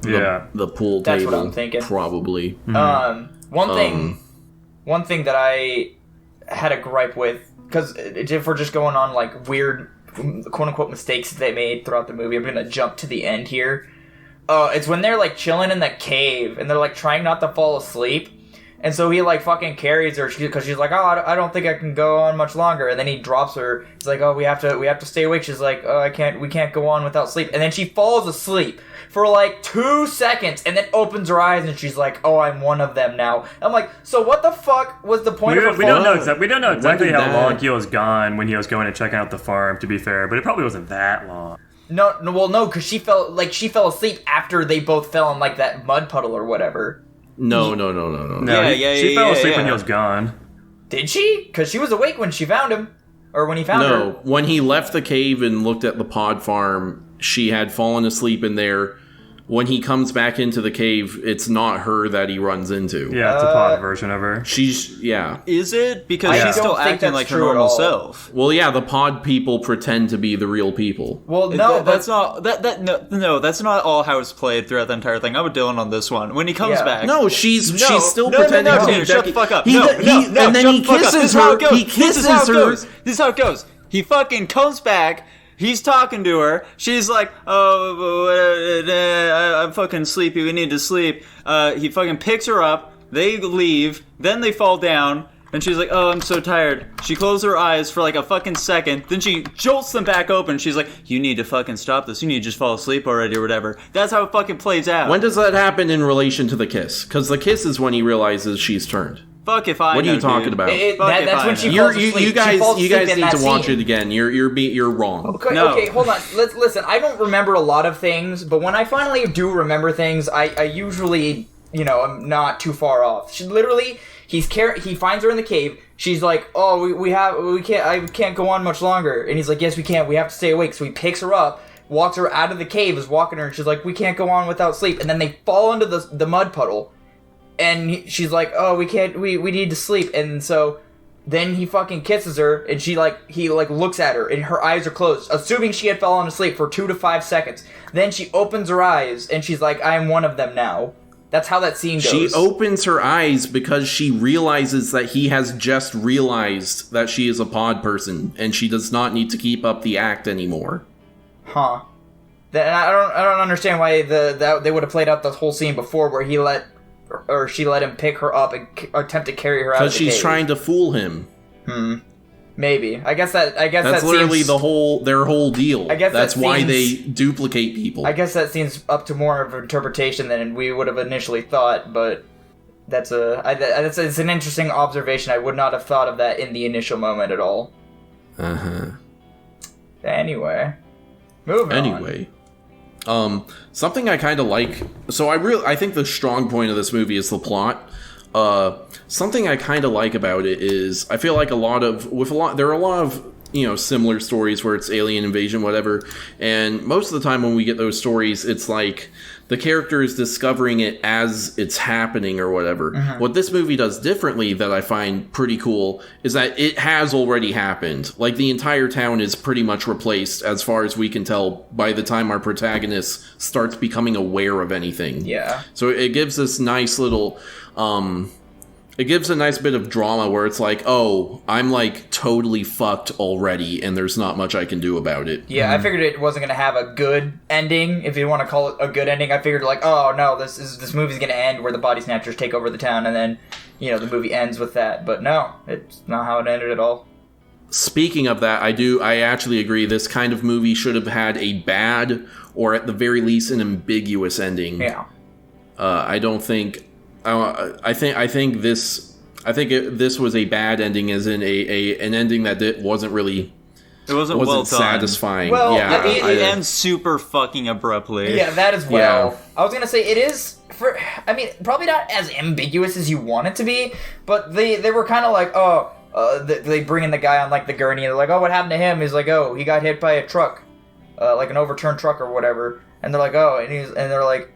S2: the pool table.
S3: That's what I'm thinking.
S2: Probably.
S3: Mm-hmm. One thing that I had a gripe with, because if we're just going on weird quote-unquote mistakes that they made throughout the movie, I'm going to jump to the end here. It's when they're chilling in the cave, and they're trying not to fall asleep. And so he fucking carries her because she's like, oh, I don't think I can go on much longer. And then he drops her. He's like, oh, we have to stay awake. She's like, oh, we can't go on without sleep. And then she falls asleep for 2 seconds, and then opens her eyes, and she's like, oh, I'm one of them now. I'm like, so what the fuck was the point of her?
S4: We don't know exactly how long he was gone when he was going to check out the farm, to be fair, but it probably wasn't that long.
S3: No, because she fell asleep after they both fell in that mud puddle or whatever.
S2: No.
S4: No,
S1: Yeah,
S4: she fell asleep
S1: yeah.
S4: when he was gone.
S3: Did she? Because she was awake when she found him. Or when he found her.
S2: No, when he left the cave and looked at the pod farm, she had fallen asleep in there. When he comes back into the cave, it's not her that he runs into.
S4: Yeah, it's a pod version of her.
S2: Yeah.
S1: Is it? Because
S3: I
S1: she's
S3: don't
S1: still
S3: think
S1: acting
S3: that's
S1: like her
S3: true at
S1: normal
S3: all.
S1: self.
S2: Well, yeah, the pod people pretend to be the real people.
S3: Well, no,
S1: That's not no. That's not all how it's played throughout the entire thing. I'm with Dylan on this one. When he comes
S3: Yeah.
S1: tanner,
S2: No, she's still pretending to be
S1: shut
S2: Becky.
S1: the fuck up.
S2: He,
S1: No,
S2: he-
S1: no, no,
S2: and then
S1: shut
S2: he
S1: the fuck up.
S2: kisses
S1: This is how
S2: her.
S1: it goes.
S2: He kisses
S1: This is how it
S2: her.
S1: goes. This is how it goes. He fucking comes back. He's talking to her. She's like, I'm fucking sleepy. We need to sleep. He fucking picks her up. They leave. Then they fall down. And she's like, oh, I'm so tired. She closes her eyes for like a fucking second. Then she jolts them back open. She's like, you need to fucking stop this. You need to just fall asleep already or whatever. That's how it fucking plays out.
S2: When does that happen in relation to the kiss? Because the kiss is when he realizes she's turned.
S1: Fuck if I
S2: What are
S1: know,
S2: you talking
S1: dude.
S2: about?
S3: That's when she
S2: You're,
S3: falls asleep.
S2: you
S3: She
S2: guys,
S3: falls
S2: you
S3: asleep
S2: guys
S3: in
S2: need
S3: that
S2: to watch
S3: scene.
S2: it again. You're wrong.
S3: Okay,
S1: No.
S3: okay, hold on. Let's listen. I don't remember a lot of things, but when I finally do remember things, I usually, I'm not too far off. She literally, he finds her in the cave. She's like, "Oh, I can't go on much longer." And he's like, "Yes, we can. We have to stay awake." So he picks her up, walks her out of the cave, is walking her, and she's like, "We can't go on without sleep." And then they fall into the mud puddle, and she's like, "Oh, we can't. We need to sleep." And so then he fucking kisses her, and he looks at her, and her eyes are closed, assuming she had fallen asleep for 2 to 5 seconds. Then she opens her eyes, and she's like, "I am one of them now." That's how that scene goes.
S2: She opens her eyes because she realizes that he has just realized that she is a pod person, and she does not need to keep up the act anymore.
S3: Huh. Then I don't understand why that they would have played out the whole scene before, where she let him pick her up and attempt to carry her out.
S2: Because she's trying to fool him.
S3: Maybe. I guess that's
S2: That's literally their whole deal.
S3: I guess
S2: that's
S3: that
S2: why
S3: seems-
S2: they duplicate people.
S3: I guess that seems up to more of an interpretation than we would have initially thought, but it's an interesting observation. I would not have thought of that in the initial moment at all. Anyway, moving on.
S2: Something I kind of like. So I think the strong point of this movie is the plot. Something I kind of like about it is I feel like there are a lot of similar stories where it's alien invasion, whatever, and most of the time when we get those stories, it's like the character is discovering it as it's happening or whatever. What this movie does differently that I find pretty cool is that it has already happened. Like, the entire town is pretty much replaced, as far as we can tell, by the time our protagonist starts becoming aware of anything.
S3: Yeah.
S2: So it gives this nice little it gives a nice bit of drama where it's like, oh, I'm like totally fucked already, and there's not much I can do about it.
S3: Yeah, I figured it wasn't going to have a good ending, if you want to call it a good ending. I figured, like, oh no, this movie's going to end where the body snatchers take over the town, and then, the movie ends with that. But no, it's not how it ended at all.
S2: Speaking of that, I actually agree. This kind of movie should have had a bad, or at the very least, an ambiguous ending.
S3: Yeah.
S2: I don't think. I think this was a bad ending, as in an ending that wasn't really.
S1: It wasn't well done.
S2: Satisfying.
S3: Well,
S2: yeah,
S1: It ends super fucking abruptly.
S3: Yeah, that as well.
S2: Yeah.
S3: I was going to say, it is, probably not as ambiguous as you want it to be, but they were kind of like, they bring in the guy on, like, the gurney, and they're like, oh, what happened to him? He's like, oh, he got hit by a truck, like an overturned truck or whatever. And they're like, oh, and they're like,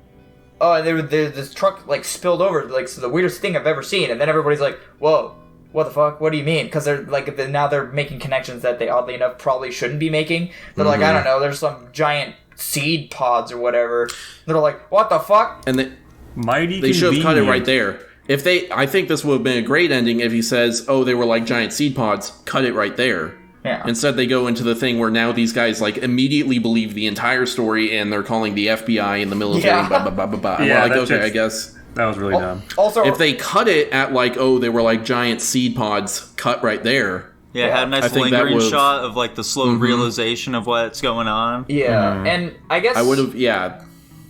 S3: oh, and this truck, like, spilled over, like, so the weirdest thing I've ever seen. And then everybody's like, whoa, what the fuck? What do you mean? Because they're, like, now they're making connections that they, oddly enough, probably shouldn't be making. They're like, I don't know, there's some giant seed pods or whatever. They're like, what the fuck?
S2: And they should have cut it right there. I think this would have been a great ending if he says, oh, they were like giant seed pods, cut it right there.
S3: Yeah.
S2: Instead, they go into the thing where now these guys, like, immediately believe the entire story, and they're calling the FBI and the military,
S3: Yeah.
S2: blah, blah, blah, blah, blah.
S4: Yeah,
S2: Well, like, okay, I guess.
S4: That was really dumb.
S3: Also,
S2: If they cut it at, like, oh, they were like giant seed pods, cut right there.
S1: Yeah, it had a
S2: I
S1: nice
S2: think that
S1: lingering
S2: would've-
S1: shot of, like, the slow realization of what's going on.
S3: yeah, and I guess
S2: I would have, yeah.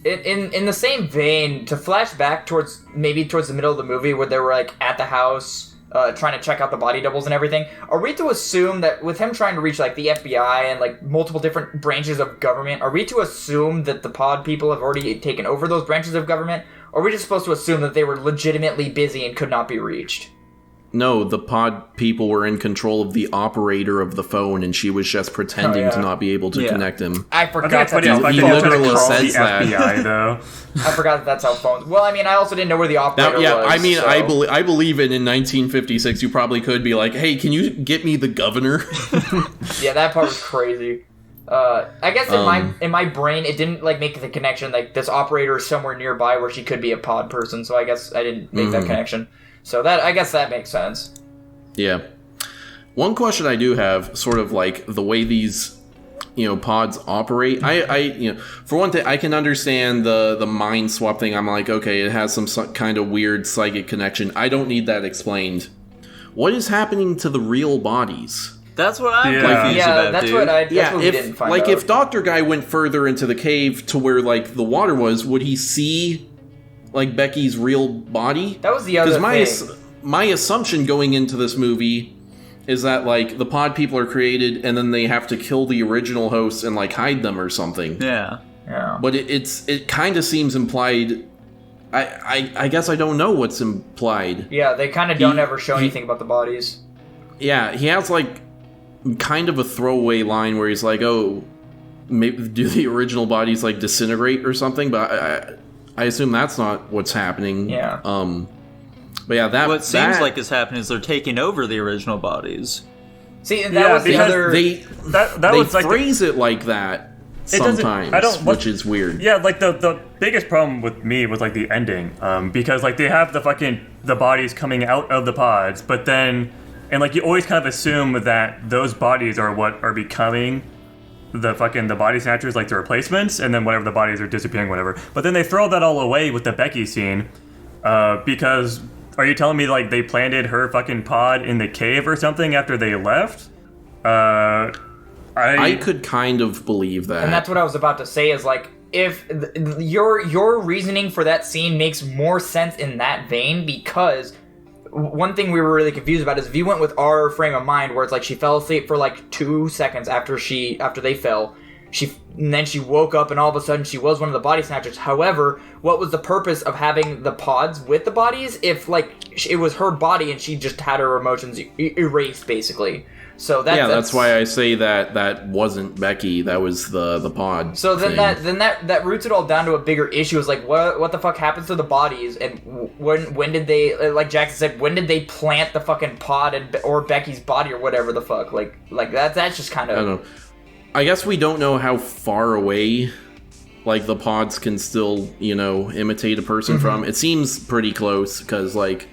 S3: in the same vein, to flash back towards the middle of the movie where they were, like, at the house, trying to check out the body doubles and everything. Are we to assume that with him trying to reach like the FBI and like multiple different branches of government, are we to assume that the pod people have already taken over those branches of government? Or are we just supposed to assume that they were legitimately busy and could not be reached?
S2: No, the pod people were in control of the operator of the phone, and she was just pretending to not be able to connect him.
S3: I forgot that.
S2: He literally says that.
S4: FBI, though.
S3: I forgot that that's how phones. Well, I mean, I also didn't know where the operator was.
S2: I mean,
S3: so.
S2: I believe in 1956, you probably could be like, "Hey, can you get me the governor?"
S3: Yeah, that part was crazy. I guess in my brain, it didn't like make the connection. Like this operator is somewhere nearby where she could be a pod person. So I guess I didn't make that connection. So I guess that makes sense.
S2: Yeah. One question I do have, sort of like the way these, pods operate. I for one thing, I can understand the mind swap thing. I'm like, okay, it has some kind of weird psychic connection. I don't need that explained. What is happening to the real bodies?
S1: That's what I'm confused about,
S3: that's
S1: dude.
S3: what we didn't find out.
S2: If Dr. Guy went further into the cave to where, like, the water was, would he see, like, Becky's real body?
S3: That was the other thing.
S2: My assumption going into this movie is that, like, the pod people are created and then they have to kill the original hosts and, like, hide them or something.
S1: Yeah.
S2: But it kind of seems implied. I guess I don't know what's implied.
S3: Yeah, they kind of don't ever show anything about the bodies.
S2: Yeah, he has, like, kind of a throwaway line where he's like, oh, maybe do the original bodies, like, disintegrate or something? But I assume that's not what's happening.
S3: Yeah.
S2: But yeah,
S1: what seems like is happening is they're taking over the original bodies.
S3: See, and that was the other...
S2: They
S4: was like
S2: phrase it like that sometimes, which is weird.
S4: Yeah, like the biggest problem with me was like the ending, because like they have the bodies coming out of the pods, but then, and like you always kind of assume that those bodies are what are becoming the body snatchers, like the replacements, and then whatever the bodies are disappearing, whatever. But then they throw that all away with the Becky scene, because are you telling me like they planted her fucking pod in the cave or something after they left? I
S2: could kind of believe that.
S3: And that's what I was about to say is like, if your reasoning for that scene makes more sense in that vein, because one thing we were really confused about is if you went with our frame of mind where it's like she fell asleep for like 2 seconds after they fell, and then she woke up and all of a sudden she was one of the body snatchers. However, what was the purpose of having the pods with the bodies if like it was her body and she just had her emotions erased basically? So that's
S2: why I say that wasn't Becky. That was the pod.
S3: So then
S2: thing.
S3: that roots it all down to a bigger issue. Is like what the fuck happens to the bodies, and when did they, like Jackson said, when did they plant the fucking pod or Becky's body or whatever the fuck? Like that's just kind of.
S2: I don't know. I guess we don't know how far away like the pods can still imitate a person from. It seems pretty close because like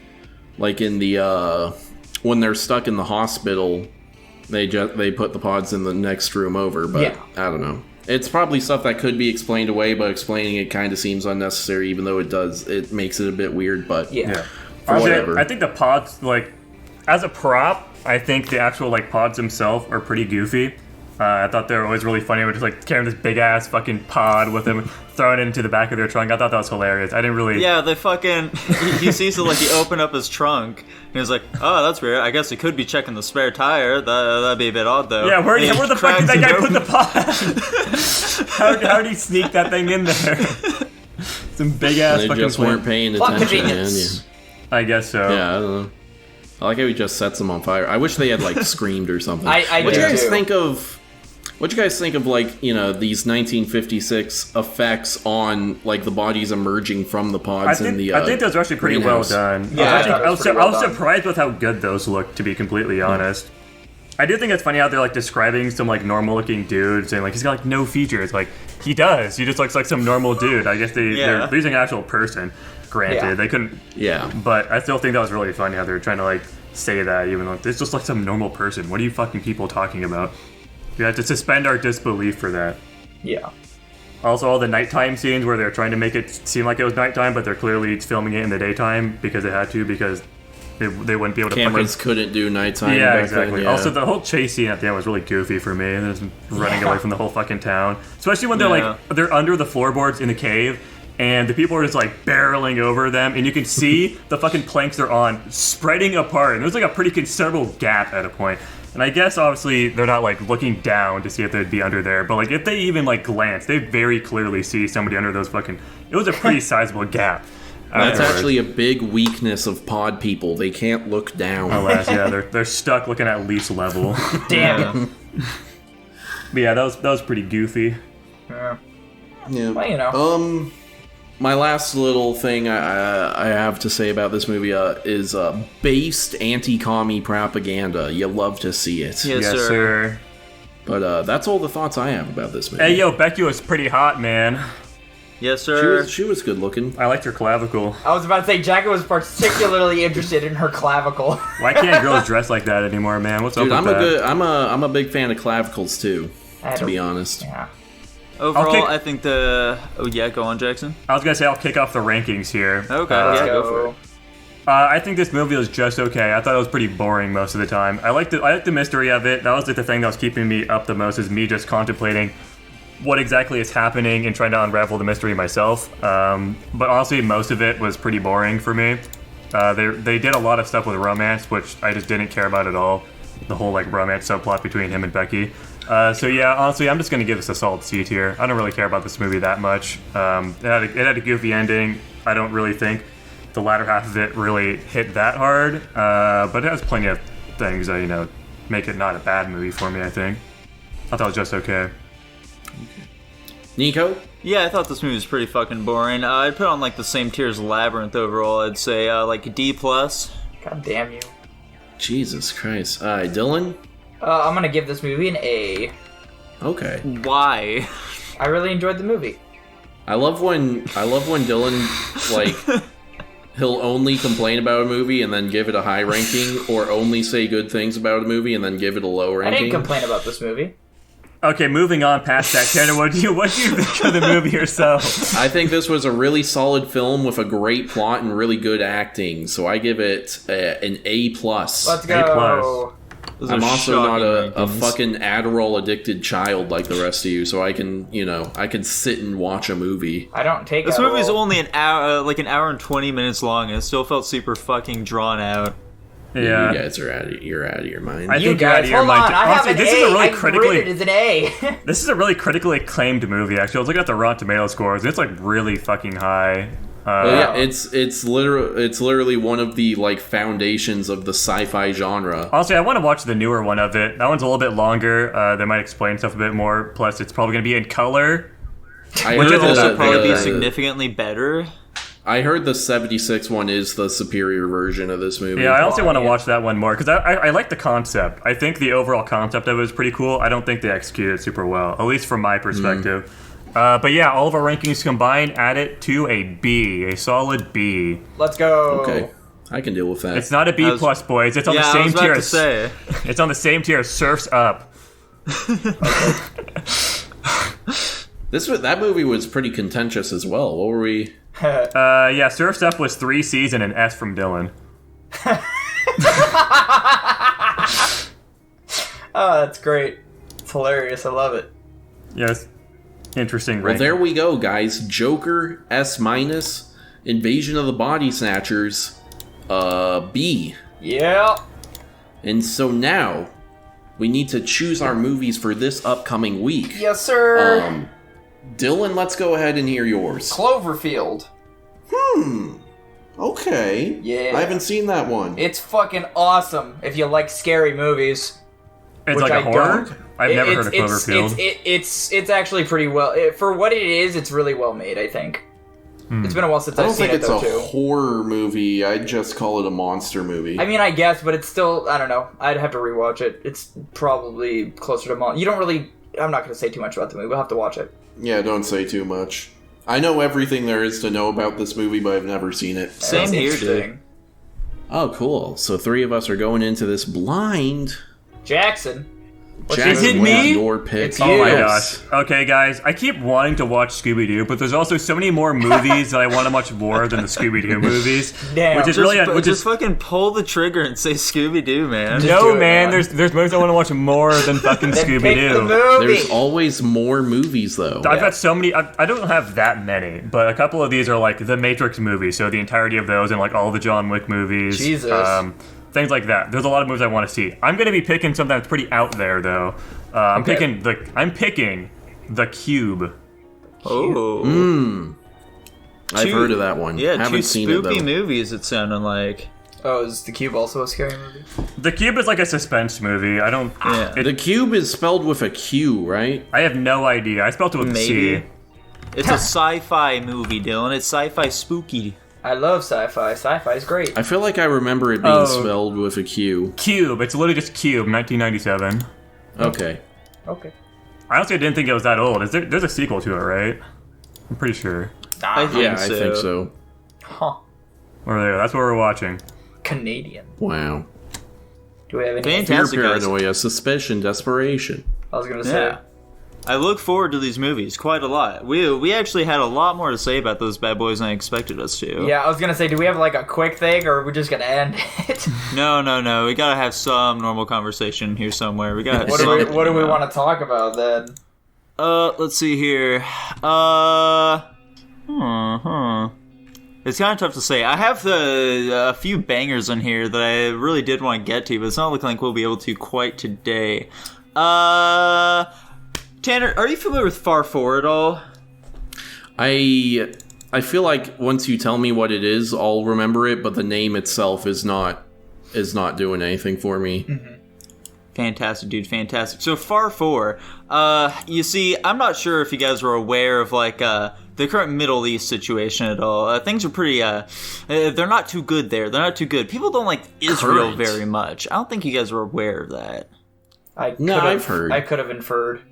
S2: in the when they're stuck in the hospital. They put the pods in the next room over, but I don't know. It's probably stuff that could be explained away, but explaining it kind of seems unnecessary, even though it makes it a bit weird, but whatever.
S4: I think the pods, like, as a prop, I think the actual, like, pods themselves are pretty goofy. I thought they were always really funny. We're just, like, carrying this big-ass fucking pod with them, throwing it into the back of their trunk. I thought that was hilarious. I didn't really...
S1: Yeah, they fucking... he sees it, like, he open up his trunk, and he's like, oh, that's weird. I guess he could be checking the spare tire. That'd be a bit odd, though.
S4: Yeah, where the fuck did that guy put the pod? How did he sneak that thing in there? Some big-ass fucking...
S2: They just weren't paying attention, man. Yeah.
S4: I guess so.
S2: Yeah, I don't know. I like how he just sets them on fire. I wish they had, like, screamed or something.
S3: What
S2: do you guys think of... What do you guys think of, like, these 1956 effects on, like, the bodies emerging from the pods in the
S4: I think those are actually pretty well done.
S3: Yeah,
S4: I was surprised with how good those looked, to be completely honest. I do think it's funny how they're, like, describing some, like, normal-looking dude, saying, like, he's got, like, no features. Like, he does. He just looks like some normal dude. I guess they're using an actual person. Granted, they couldn't...
S2: Yeah.
S4: But I still think that was really funny how they're trying to, like, say that, even though it's just like some normal person. What are you fucking people talking about? You have to suspend our disbelief for that.
S3: Yeah.
S4: Also, all the nighttime scenes where they're trying to make it seem like it was nighttime, but they're clearly filming it in the daytime because they had to, because they wouldn't be able to...
S2: Cameras couldn't do nighttime.
S4: Yeah,
S2: back
S4: exactly.
S2: Then, yeah.
S4: Also, the whole chase scene at the end was really goofy for me. They're just running away from the whole fucking town. Especially when they're like, they're under the floorboards in the cave, and the people are just like barreling over them, and you can see the fucking planks they're on spreading apart, and there's like a pretty considerable gap at a point. And I guess obviously they're not like looking down to see if they'd be under there, but like if they even like glance, they very clearly see somebody under those fucking. It was a pretty sizable gap.
S2: That's actually a big weakness of pod people. They can't look down.
S4: Alas, yeah, they're stuck looking at least level.
S3: Damn it.
S4: But yeah, that was pretty goofy.
S3: Yeah.
S2: Yeah.
S3: Well, you know.
S2: My last little thing I have to say about this movie is based anti-commie propaganda. You love to see it.
S1: Yes,
S4: Yes, sir.
S2: But that's all the thoughts I have about this movie.
S4: Hey, yo, Becky was pretty hot, man.
S1: Yes, sir.
S2: She was good looking.
S4: I liked her clavicle.
S3: I was about to say, Jackie was particularly interested in her clavicle.
S4: Why can't girls dress like that anymore, man? What's
S2: Dude,
S4: up with that?
S2: I'm a big fan of clavicles too, to be honest.
S3: Yeah.
S1: Overall, I think the... Oh, yeah, go on, Jackson.
S4: I was gonna say I'll kick off the rankings here.
S1: Okay,
S3: Let's
S1: yeah,
S3: go.
S1: go for it.
S4: I think this movie was just okay. I thought it was pretty boring most of the time. I liked the mystery of it. That was like the thing that was keeping me up the most, is me just contemplating what exactly is happening and trying to unravel the mystery myself. But honestly, most of it was pretty boring for me. They did a lot of stuff with romance, which I just didn't care about at all. The whole like romance subplot between him and Becky. So yeah, honestly, I'm just gonna give this a solid C tier. I don't really care about this movie that much. It had a goofy ending. I don't really think the latter half of it really hit that hard, but it has plenty of things that make it not a bad movie for me. I think. I thought it was just okay.
S2: Nico?
S1: Yeah, I thought this movie was pretty fucking boring. I'd put on like the same tier as Labyrinth overall. I'd say like a D+.
S3: God damn you.
S2: Jesus Christ. Dylan?
S3: I'm gonna give this movie an A.
S2: Okay.
S1: Why?
S3: I really enjoyed the movie.
S2: I love when Dylan like he'll only complain about a movie and then give it a high ranking, or only say good things about a movie and then give it a low
S3: I
S2: ranking.
S3: didn't complain about this movie.
S4: Okay, moving on past that, Tanner, what do you think of the movie yourself?
S2: I think this was a really solid film with a great plot and really good acting, so I give it an A+.
S3: Let's go.
S4: A+.
S1: Those
S2: I'm
S1: are
S2: also not
S1: shocking
S2: a
S1: rankings.
S2: fucking Adderall addicted child like the rest of you, so I can sit and watch a movie.
S3: I don't take
S1: This
S3: Adderall.
S1: movie's only an hour, like an hour and 20 minutes long, and it still felt super fucking drawn out.
S4: Yeah.
S2: You guys are out of your mind.
S4: I
S3: You
S4: think you're out
S3: guys,
S4: of your
S3: hold
S4: mind.
S3: on. I have
S4: Honestly,
S3: an
S4: this
S3: A.
S4: is a really
S3: I
S4: critically
S3: rated it as an A.
S4: this is a really critically acclaimed movie. Actually, I was looking at the Rotten Tomato scores, and it's like really fucking high.
S2: Yeah, it's literally one of the like foundations of the sci-fi genre.
S4: Honestly, I want to watch the newer one of it. That one's a little bit longer. They might explain stuff a bit more. Plus, it's probably going to be in color.
S2: I
S1: Which
S2: heard
S1: would also
S2: the-
S1: probably be
S2: the-
S1: significantly better.
S2: I heard the 76 one is the superior version of this movie.
S4: Yeah, I also want to
S3: yeah.
S4: watch that one more because I like the concept. I think the overall concept of it is pretty cool. I don't think they executed it super well, at least from my perspective. But yeah, all of our rankings combined add it to a B, a solid B.
S3: Let's go.
S2: Okay, I can deal with that.
S4: It's not a B plus, boys. It's on
S1: Yeah,
S4: the
S1: I
S4: same
S1: was about
S4: tier.
S1: to say.
S4: It's on the same tier as Surf's Up.
S2: That movie was pretty contentious as well. What were we?
S4: Yeah, Surf's Up was 3 C's and an S from Dylan.
S3: Oh, that's great. It's hilarious. I love it.
S4: Yes, interesting.
S2: Well,
S4: ranking.
S2: there we go, guys. Joker S-, Invasion of the Body Snatchers, B.
S3: Yeah.
S2: And so now we need to choose our movies for this upcoming week.
S3: Yes, sir.
S2: Dylan, let's go ahead and hear yours.
S3: Cloverfield.
S2: Okay.
S3: Yeah.
S2: I haven't seen that one.
S3: It's fucking awesome if you like scary movies.
S4: It's
S3: which
S4: like a
S3: I
S4: horror?
S3: don't.
S4: I've never heard of
S3: It's-
S4: Cloverfield.
S3: It's actually pretty well for what it is. It's really well made. I think. It's been a while since
S2: I
S3: I've
S2: don't
S3: seen
S2: think
S3: it
S2: it's
S3: though
S2: a
S3: too.
S2: horror movie. I'd just call it a monster movie.
S3: I mean, I guess, but it's still. I don't know. I'd have to rewatch it. It's probably closer to You don't really. I'm not going to say too much about the movie. We'll have to watch it.
S2: Yeah, don't say too much. I know everything there is to know about this movie, but I've never seen it.
S1: Same
S3: That's
S1: here, dude.
S3: interesting.
S2: Oh, cool. So 3 of us are going into this blind.
S3: Jackson.
S2: Jackson,
S3: Is it
S2: what
S3: me?
S2: is your pick?
S3: It's
S4: Oh my
S3: Yes.
S4: gosh. Okay, guys, I keep wanting to watch Scooby-Doo, but there's also so many more movies that I want to watch more than the Scooby-Doo movies.
S3: Damn.
S4: Which is
S1: Just,
S4: really...
S1: just fucking pull the trigger and say Scooby-Doo, man.
S3: do
S4: No,
S3: it,
S4: man,
S3: man.
S4: there's movies I want to watch more than fucking
S3: Then pick the
S4: Scooby-Doo.
S3: movie.
S2: There's always more movies, though.
S4: I've got so many... I don't have that many, but a couple of these are like the Matrix movies, so the entirety of those and like all the John Wick movies.
S3: Jesus.
S4: Things like that. There's a lot of movies I want to see. I'm going to be picking something that's pretty out there, though. I'm
S3: Okay.
S4: picking The Cube.
S1: Oh.
S2: I've heard of that one.
S1: Yeah,
S2: Haven't
S1: two
S2: seen it,
S1: spooky
S2: though.
S1: movies, it sounded like.
S3: Oh, is The Cube also a scary movie?
S4: The Cube is like a suspense movie. I don't...
S1: Yeah.
S4: it-
S2: The Cube is spelled with a Q, right?
S4: I have no idea. I spelled it with a C.
S1: Maybe. It's a sci-fi movie, Dylan. It's sci-fi spooky.
S3: I love sci-fi. Sci-fi is great.
S2: I feel like I remember it being
S4: Oh.
S2: spelled with a Q.
S4: Cube. It's literally just Cube, 1997.
S2: Okay.
S3: Okay.
S4: Honestly, I didn't think it was that old. There's a sequel to it, right? I'm pretty sure.
S1: I think
S2: Yeah,
S1: so.
S2: I think so.
S3: Huh.
S4: Or there. That's what we're watching.
S3: Canadian.
S2: Wow.
S3: Do we have any?
S1: Fantastic.
S2: Fear,
S1: Fantastic, guys.
S2: paranoia, suspicion, desperation.
S3: I was gonna say.
S1: Yeah. I look forward to these movies quite a lot. We actually had a lot more to say about those bad boys than I expected us to.
S3: Yeah, I was gonna say, do we have like a quick thing, or are we just gonna end it?
S1: No. We gotta have some normal conversation here somewhere. We gotta have
S3: what do we
S1: something,
S3: What do we
S1: you know.
S3: want to talk about then?
S1: Let's see here. It's kind of tough to say. I have a few bangers in here that I really did want to get to, but it's not looking like we'll be able to quite today. Tanner, are you familiar with Far 4 at all?
S2: I feel like once you tell me what it is, I'll remember it, but the name itself is not doing anything for me.
S1: Fantastic, dude, fantastic. So Far 4, you see, I'm not sure if you guys were aware of like the current Middle East situation at all. Things are pretty, they're not too good there. They're not too good. People don't like Israel
S2: Current.
S1: very much. I don't think you guys were aware of that.
S2: I've heard.
S3: I could have inferred.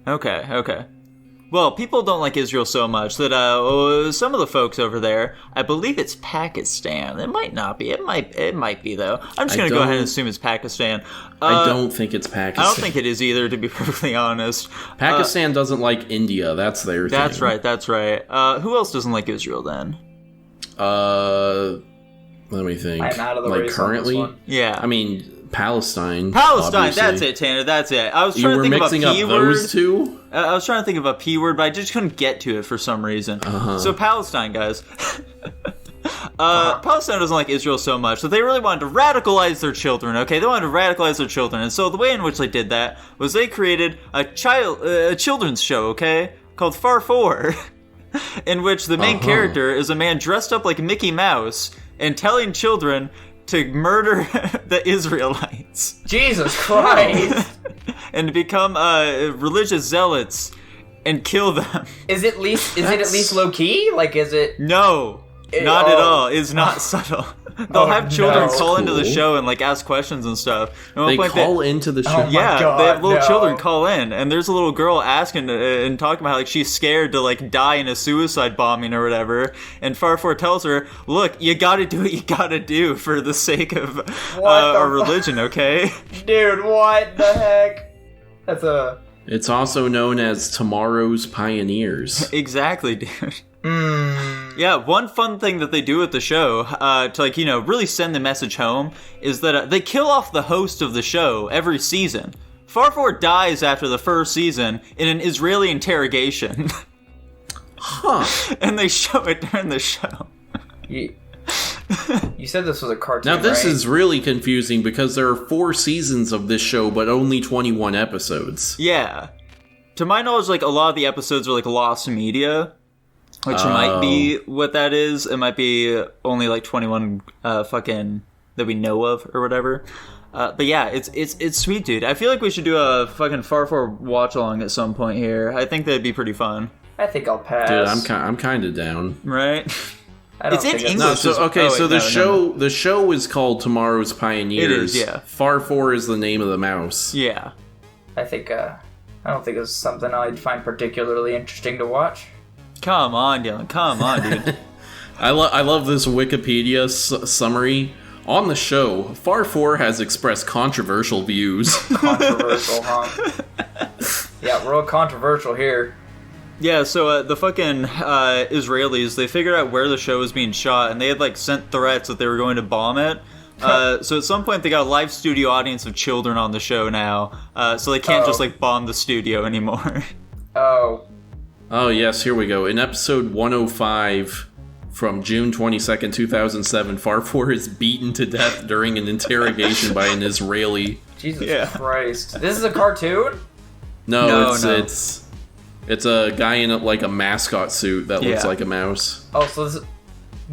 S1: Okay. Well, people don't like Israel so much that some of the folks over there, I believe it's Pakistan. It might not be. It might be though. I'm just
S2: I
S1: gonna go ahead and
S2: don't-
S1: assume it's Pakistan.
S2: I don't think it's Pakistan.
S1: I don't think it is either, to be perfectly honest.
S2: Pakistan doesn't like India. That's their thing.
S1: That's right. Who else doesn't like Israel then?
S2: Let me think.
S3: I'm out of the
S2: like
S3: race on this
S2: currently.
S3: one.
S1: Yeah.
S2: I mean, Palestine.
S1: Palestine,
S2: obviously.
S1: that's it, Tanner, that's it. I was
S2: You
S1: trying
S2: were
S1: to think of a
S2: mixing up
S1: P
S2: those
S1: word.
S2: two.
S1: I was trying to think of a P word, but I just couldn't get to it for some reason. So Palestine, guys. Palestine doesn't like Israel so much that they really wanted to radicalize their children, okay? They wanted to radicalize their children. And so the way in which they did that was they created a children's show, okay? Called Far 4. In which the main character is a man dressed up like Mickey Mouse and telling children to murder the Israelites
S3: Jesus Christ!
S1: and to become religious zealots and kill them.
S3: Is it at least low key? Like, is it?
S1: No, not at
S3: oh.
S1: all. It's not subtle. They'll
S3: Oh,
S1: have children
S3: no.
S1: call into the
S2: Cool.
S1: show and like ask questions and stuff. At one
S2: They
S1: point,
S2: call into the show.
S3: Oh my
S1: yeah,
S3: God,
S1: they have little
S3: no.
S1: children call in, and there's a little girl asking and talking about how like she's scared to like die in a suicide bombing or whatever. And Farfor tells her, "Look, you got to do what you got to do for the sake of our religion, okay?"
S3: Dude, what the heck? That's a.
S2: It's also known as Tomorrow's Pioneers.
S1: Exactly, dude. Yeah, one fun thing that they do at the show to like really send the message home is that they kill off the host of the show every season. Farfor dies after the first season in an Israeli interrogation.
S2: Huh.
S1: And they show it during the show.
S3: You said this was a cartoon.
S2: Now this
S3: right?
S2: is really confusing because there are 4 seasons of this show, but only 21 episodes.
S1: Yeah. To my knowledge, like a lot of the episodes are like lost media, which might be what that is. It might be only like 21 fucking that we know of or whatever. But yeah, it's sweet, dude. I feel like we should do a fucking Farfor watch along at some point here. I think that'd be pretty fun.
S3: I think I'll pass.
S2: Dude, I'm kind of down.
S1: Right?
S3: I don't
S1: it's in
S3: think it's-
S1: English.
S2: No, so
S1: as-
S2: okay,
S1: oh, wait,
S2: so the
S1: no.
S2: the show is called Tomorrow's Pioneers.
S1: It is, yeah.
S2: Farfor is the name of the mouse.
S1: Yeah.
S3: I think. I don't think it's something I'd find particularly interesting to watch.
S1: Come on, Dylan. Come on, dude.
S2: I love this Wikipedia summary. On the show, Far 4 has expressed controversial views.
S3: Controversial, huh? Yeah, real controversial here.
S1: Yeah, so the fucking Israelis, they figured out where the show was being shot, and they had, like, sent threats that they were going to bomb it. So at some point, they got a live studio audience of children on the show now, so they can't just, like, bomb the studio anymore.
S3: Oh.
S2: Oh, yes, here we go. In episode 105 from June 22nd, 2007, Far 4 is beaten to death during an interrogation by an Israeli.
S3: Jesus Christ. This is a cartoon?
S2: No, it's a guy in like a mascot suit that looks
S1: Yeah.
S2: like a mouse.
S3: Oh, so this is...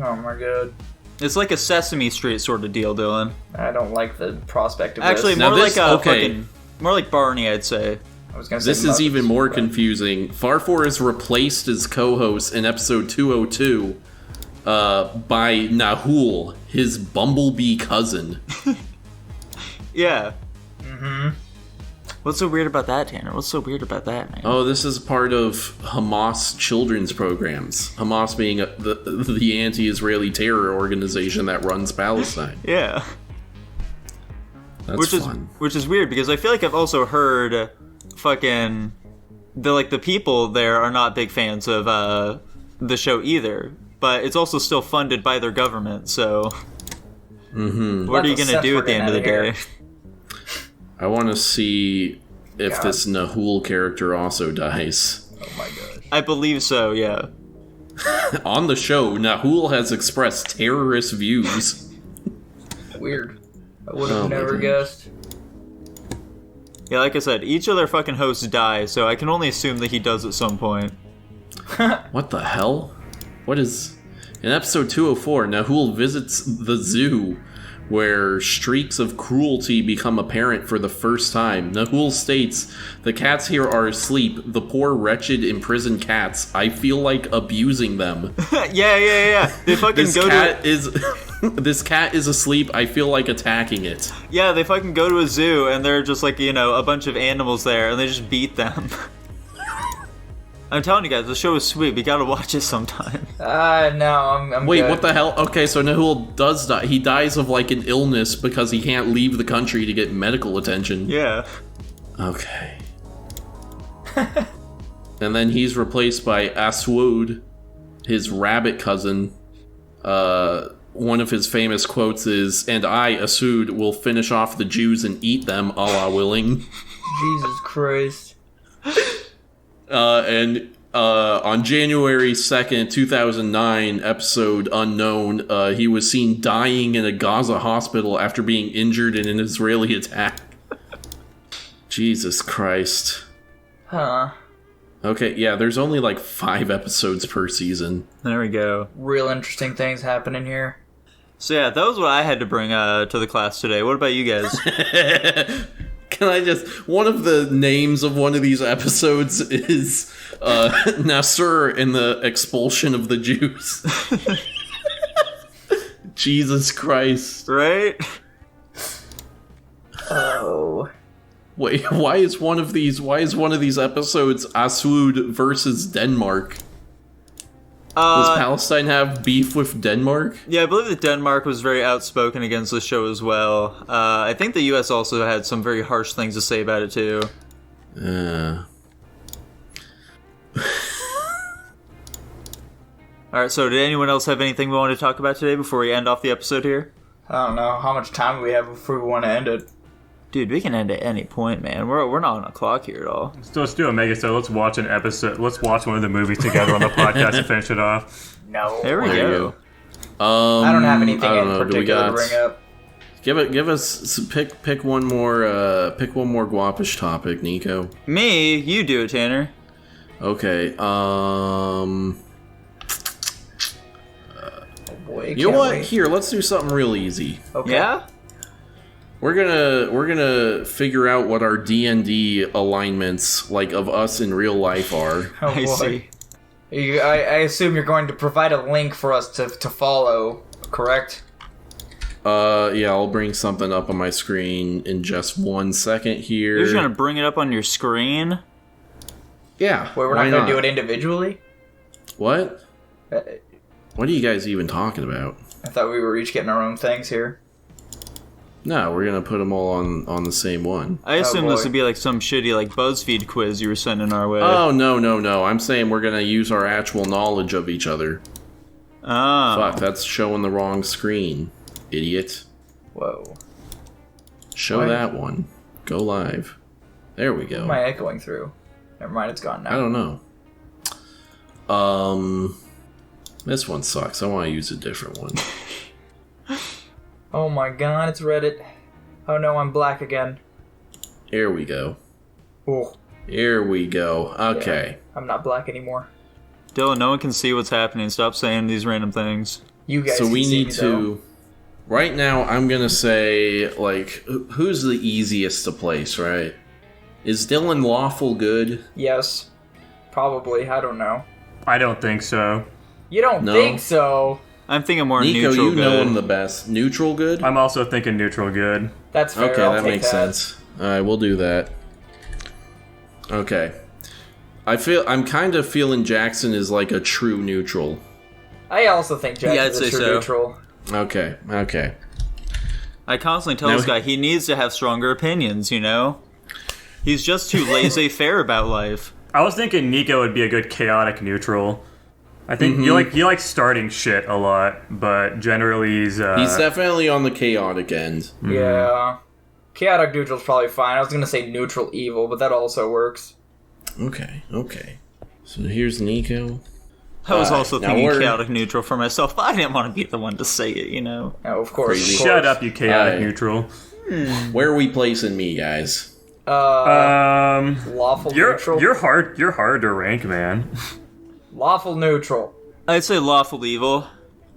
S3: Oh my god.
S1: It's like a Sesame Street sort of deal, Dylan.
S3: I don't like the prospect of
S1: Actually,
S3: this.
S2: Now
S1: more
S2: this-
S1: like a
S2: okay.
S1: fucking... More like Barney, I'd say.
S3: I was gonna say
S2: This is even
S3: Muppets,
S2: more
S3: but-
S2: confusing. Far 4 is replaced as co-host in episode 202 by Nahul, his bumblebee cousin.
S1: Yeah. What's so weird about that, Tanner? What's so weird about that, man?
S2: Oh, this is part of Hamas children's programs. Hamas being the anti-Israeli terror organization that runs Palestine.
S1: Yeah.
S2: That's fun.
S1: Which is weird, because I feel like I've also heard fucking... the people there are not big fans of the show either. But it's also still funded by their government, so... What are you
S3: Lots of
S1: gonna do
S3: sense
S1: at the end of the
S3: we're getting
S1: day?
S2: I want to see if
S3: God.
S2: this Nahul character also dies.
S3: Oh my god.
S1: I believe so, yeah.
S2: On the show, Nahul has expressed terrorist views.
S3: Weird. I would
S2: Oh
S3: have
S2: my
S3: never
S2: God.
S3: guessed.
S1: Yeah, like I said, each of their fucking hosts die, so I can only assume that he does at some point.
S2: What the hell? What is... In episode 204, Nahul visits the zoo, where streaks of cruelty become apparent for the first time. Nahul states, "The cats here are asleep. The poor, wretched, imprisoned cats. I feel like abusing them.
S1: Yeah. They fucking
S2: This
S1: go
S2: cat
S1: to...
S2: is... this cat is asleep. I feel like attacking it."
S1: Yeah, they fucking go to a zoo, and they're just like, a bunch of animals there, and they just beat them. I'm telling you guys, the show is sweet. We gotta watch it sometime.
S3: No, I'm
S2: Wait,
S3: good.
S2: what the hell? Okay, so Nahul does die. He dies of, like, an illness because he can't leave the country to get medical attention.
S1: Yeah.
S2: Okay. And then he's replaced by Aswood, his rabbit cousin. One of his famous quotes is, "And I, Asud, will finish off the Jews and eat them, Allah willing."
S3: Jesus Christ.
S2: On January 2nd, 2009, episode Unknown, he was seen dying in a Gaza hospital after being injured in an Israeli attack. Jesus Christ.
S3: Huh.
S2: Okay, yeah, there's only like 5 episodes per season.
S1: There we go.
S3: Real interesting things happening here.
S1: So yeah, that was what I had to bring to the class today. What about you guys?
S2: Can I just... One of the names of one of these episodes is Nasser and the expulsion of the Jews. Jesus Christ.
S1: Right?
S3: Oh.
S2: Wait, why is one of these episodes Aswood versus Denmark? Does Palestine have beef with Denmark?
S1: Yeah, I believe that Denmark was very outspoken against the show as well. I think the U.S. also had some very harsh things to say about it, too. Alright, so did anyone else have anything we wanted to talk about today before we end off the episode here?
S3: I don't know. How much time do we have before we want to end it?
S1: Dude, we can end at any point, man. We're not on a clock here at all.
S4: So let's do a mega so let's watch an episode. Let's watch one of the movies together on the podcast and finish it off.
S3: No.
S1: There we
S2: There you
S1: go.
S2: go.
S3: I don't have anything
S2: I don't
S3: in
S2: know, do we
S3: particular to
S2: got-
S3: bring up.
S2: Give us pick one more Guapish topic, Nico.
S1: Me? You do it, Tanner.
S2: Okay.
S3: Oh boy,
S2: You know what?
S3: wait.
S2: Here, let's do something real easy.
S3: Okay.
S1: Yeah?
S2: We're gonna figure out what our D&D alignments like of us in real life are.
S3: Oh
S1: I
S3: boy.
S1: see.
S3: I assume you're going to provide a link for us to follow, correct?
S2: Yeah, I'll bring something up on my screen in just 1 second here.
S1: You're just gonna bring it up on your screen?
S2: Yeah.
S3: Wait, we're
S2: why
S3: not going to do it individually?
S2: What?
S3: Uh,
S2: What are you guys even talking about?
S3: I thought we were each getting our own things here.
S2: No, we're gonna put them all on the same one.
S1: I assume this
S3: boy.
S1: would be like some shitty like BuzzFeed quiz you were sending our way.
S2: Oh no! I'm saying we're gonna use our actual knowledge of each other.
S1: Ah.
S2: Fuck, that's showing the wrong screen, idiot.
S3: Whoa.
S2: Show
S3: Why?
S2: that one. Go live. There we
S3: What am
S2: go.
S3: I echoing through? Never mind, it's gone
S2: I
S3: now.
S2: don't know. This one sucks. I want to use a different one.
S3: Oh my god, it's Reddit. Oh no, I'm black again.
S2: Here we go.
S3: Oh,
S2: Here we go. Okay.
S3: I'm not black anymore.
S1: Dylan, no one can see what's happening. Stop saying these random things.
S3: You guys
S2: So
S3: can
S2: we
S3: see
S2: need
S3: me, though.
S2: to. Right now, I'm gonna say like, who's the easiest to place? Right? Is Dylan lawful good?
S3: Yes. Probably, I don't know.
S4: I don't think so.
S3: You don't
S2: No.
S3: think so?
S1: I'm thinking more
S2: Nico,
S1: neutral
S2: you know
S1: good.
S2: him the best. Neutral good?
S4: I'm also thinking neutral good.
S3: That's fair.
S2: Okay,
S3: I'll
S2: that
S3: take
S2: makes sense. Alright, we'll do that. Okay. I'm kind of feeling Jackson is like a true neutral.
S3: I also think Jackson's
S1: Yeah, I'd
S3: a
S1: say
S3: true
S1: so.
S3: neutral.
S2: Okay.
S1: I constantly tell
S2: Now
S1: this
S2: he-
S1: guy he needs to have stronger opinions, you know? He's just too laissez-faire about life.
S4: I was thinking Nico would be a good chaotic neutral. I think you like starting shit a lot, but generally he's
S2: definitely on the chaotic end.
S3: Yeah. Chaotic neutral's probably fine. I was gonna say neutral evil, but that also works.
S2: Okay. So here's Nico.
S1: I was
S2: Alright,
S1: also
S2: now
S1: thinking
S2: we're-
S1: chaotic neutral for myself, but I didn't want to be the one to say it, you know?
S3: Oh, of course.
S2: Crazy.
S3: Of course.
S4: shut up, you chaotic
S2: Aye.
S4: neutral.
S2: Where are we placing me, guys?
S3: Lawful
S4: You're
S3: neutral.
S4: you're hard to rank, man.
S3: Lawful neutral.
S1: I'd say lawful evil.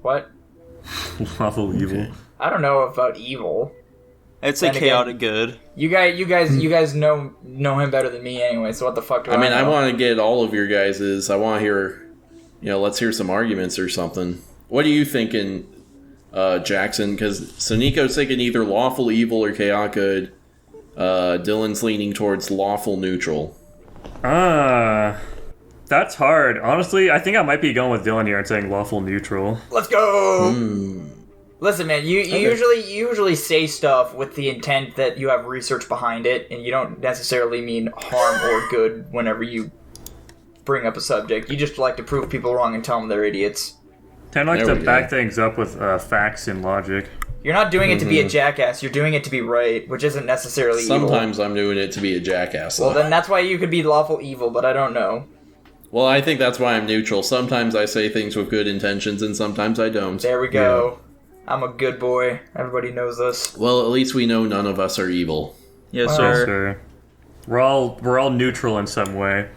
S3: What?
S4: Lawful evil.
S3: I don't know about evil.
S1: I'd say
S3: Then again-
S1: chaotic good.
S3: You guys know him better than me anyway. So what the fuck do I
S2: I mean, I
S3: know?
S2: want to get all of your guys's. I want to hear, let's hear some arguments or something. What are you thinking, Jackson? Because so Nico's thinking either lawful evil or chaotic good. Dylan's leaning towards lawful neutral.
S4: That's hard. Honestly, I think I might be going with Dylan here and saying lawful neutral.
S3: Let's go. Listen, man. You usually say stuff with the intent that you have research behind it, and you don't necessarily mean harm or good whenever you bring up a subject. You just like to prove people wrong and tell them they're idiots.
S4: Tend likes
S2: There
S4: to
S2: we
S4: back
S2: go.
S4: things up with facts and logic.
S3: You're not doing it to be a jackass. You're doing it to be right, which isn't necessarily evil.
S2: Sometimes I'm doing it to be a jackass.
S3: Well,
S2: though.
S3: then that's why you could be lawful evil, but I don't know.
S2: Well, I think that's why I'm neutral. Sometimes I say things with good intentions, and sometimes I don't.
S3: There we go. I'm a good boy. Everybody knows this.
S2: Well, at least we know none of us are evil.
S1: Yes,
S3: Well,
S1: sir.
S4: Sure. We're all neutral in some way.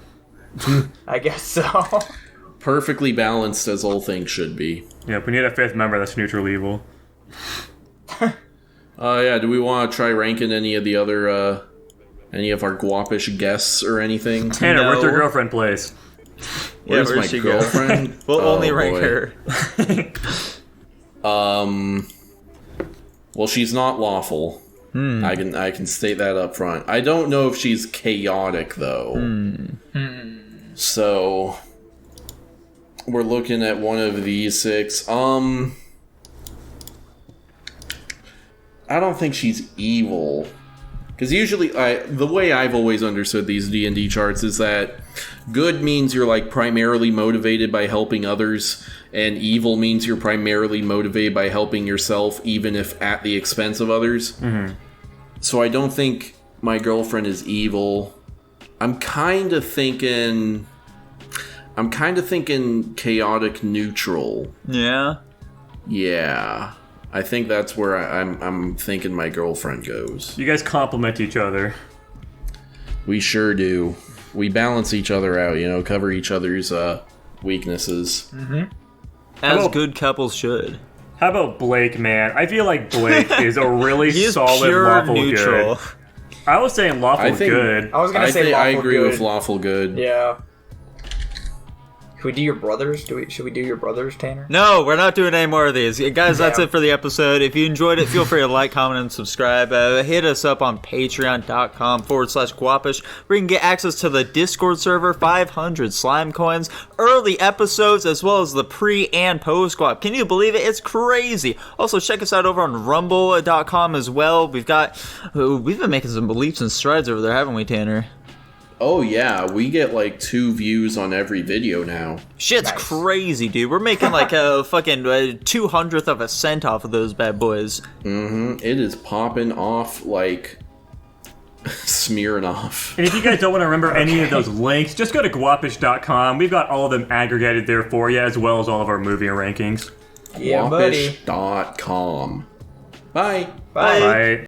S3: I guess so.
S2: Perfectly balanced as all things should be.
S4: Yep, we need a fifth member that's neutral evil.
S2: Yeah, do we want to try ranking any of the other, any of our Guapish guests or anything?
S4: Tanner, where's your
S1: No.
S4: girlfriend place?
S2: Where's
S1: where'd
S2: my
S1: she go?
S2: girlfriend?
S1: We'll
S2: Oh,
S1: only rank
S2: boy.
S1: her.
S2: Well, she's not lawful. I can state that up front. I don't know if she's chaotic though. So we're looking at one of these six. I don't think she's evil. Because usually, the way I've always understood these D&D charts is that good means you're like primarily motivated by helping others, and evil means you're primarily motivated by helping yourself, even if at the expense of others. So I don't think my girlfriend is evil. I'm kind of thinking chaotic neutral.
S1: Yeah.
S2: Yeah. I think that's where I'm thinking my girlfriend goes.
S4: You guys complement each other.
S2: We sure do. We balance each other out, cover each other's weaknesses.
S1: As
S4: about-
S1: good couples should.
S4: How about Blake, man? I feel like Blake is a really
S1: He is
S4: solid
S1: pure
S4: lawful
S1: neutral.
S4: good. I was saying lawful
S2: I think-
S4: good.
S3: I was gonna say lawful
S2: I agree
S3: good.
S2: with lawful good.
S3: Yeah. Should we do your brothers? Should we do your brothers, Tanner?
S1: No, we're not doing any more of these. Guys, that's it for the episode. If you enjoyed it, feel free to like, comment, and subscribe. Hit us up on patreon.com/Guapish, where you can get access to the Discord server, 500 slime coins, early episodes, as well as the pre and post Guap. Can you believe it? It's crazy. Also, check us out over on rumble.com as well. We've been making some leaps and strides over there, haven't we, Tanner?
S2: Oh yeah, we get like 2 views on every video now.
S1: Shit's crazy, dude. We're making like a fucking 200th of a cent off of those bad boys.
S2: Mm-hmm. It is popping off like smearing off.
S4: And if you guys don't want to remember any of those links, just go to guapish.com. We've got all of them aggregated there for you, as well as all of our movie rankings.
S3: Yeah, buddy.
S2: Guapish.com. Bye.
S3: Bye.
S4: Bye.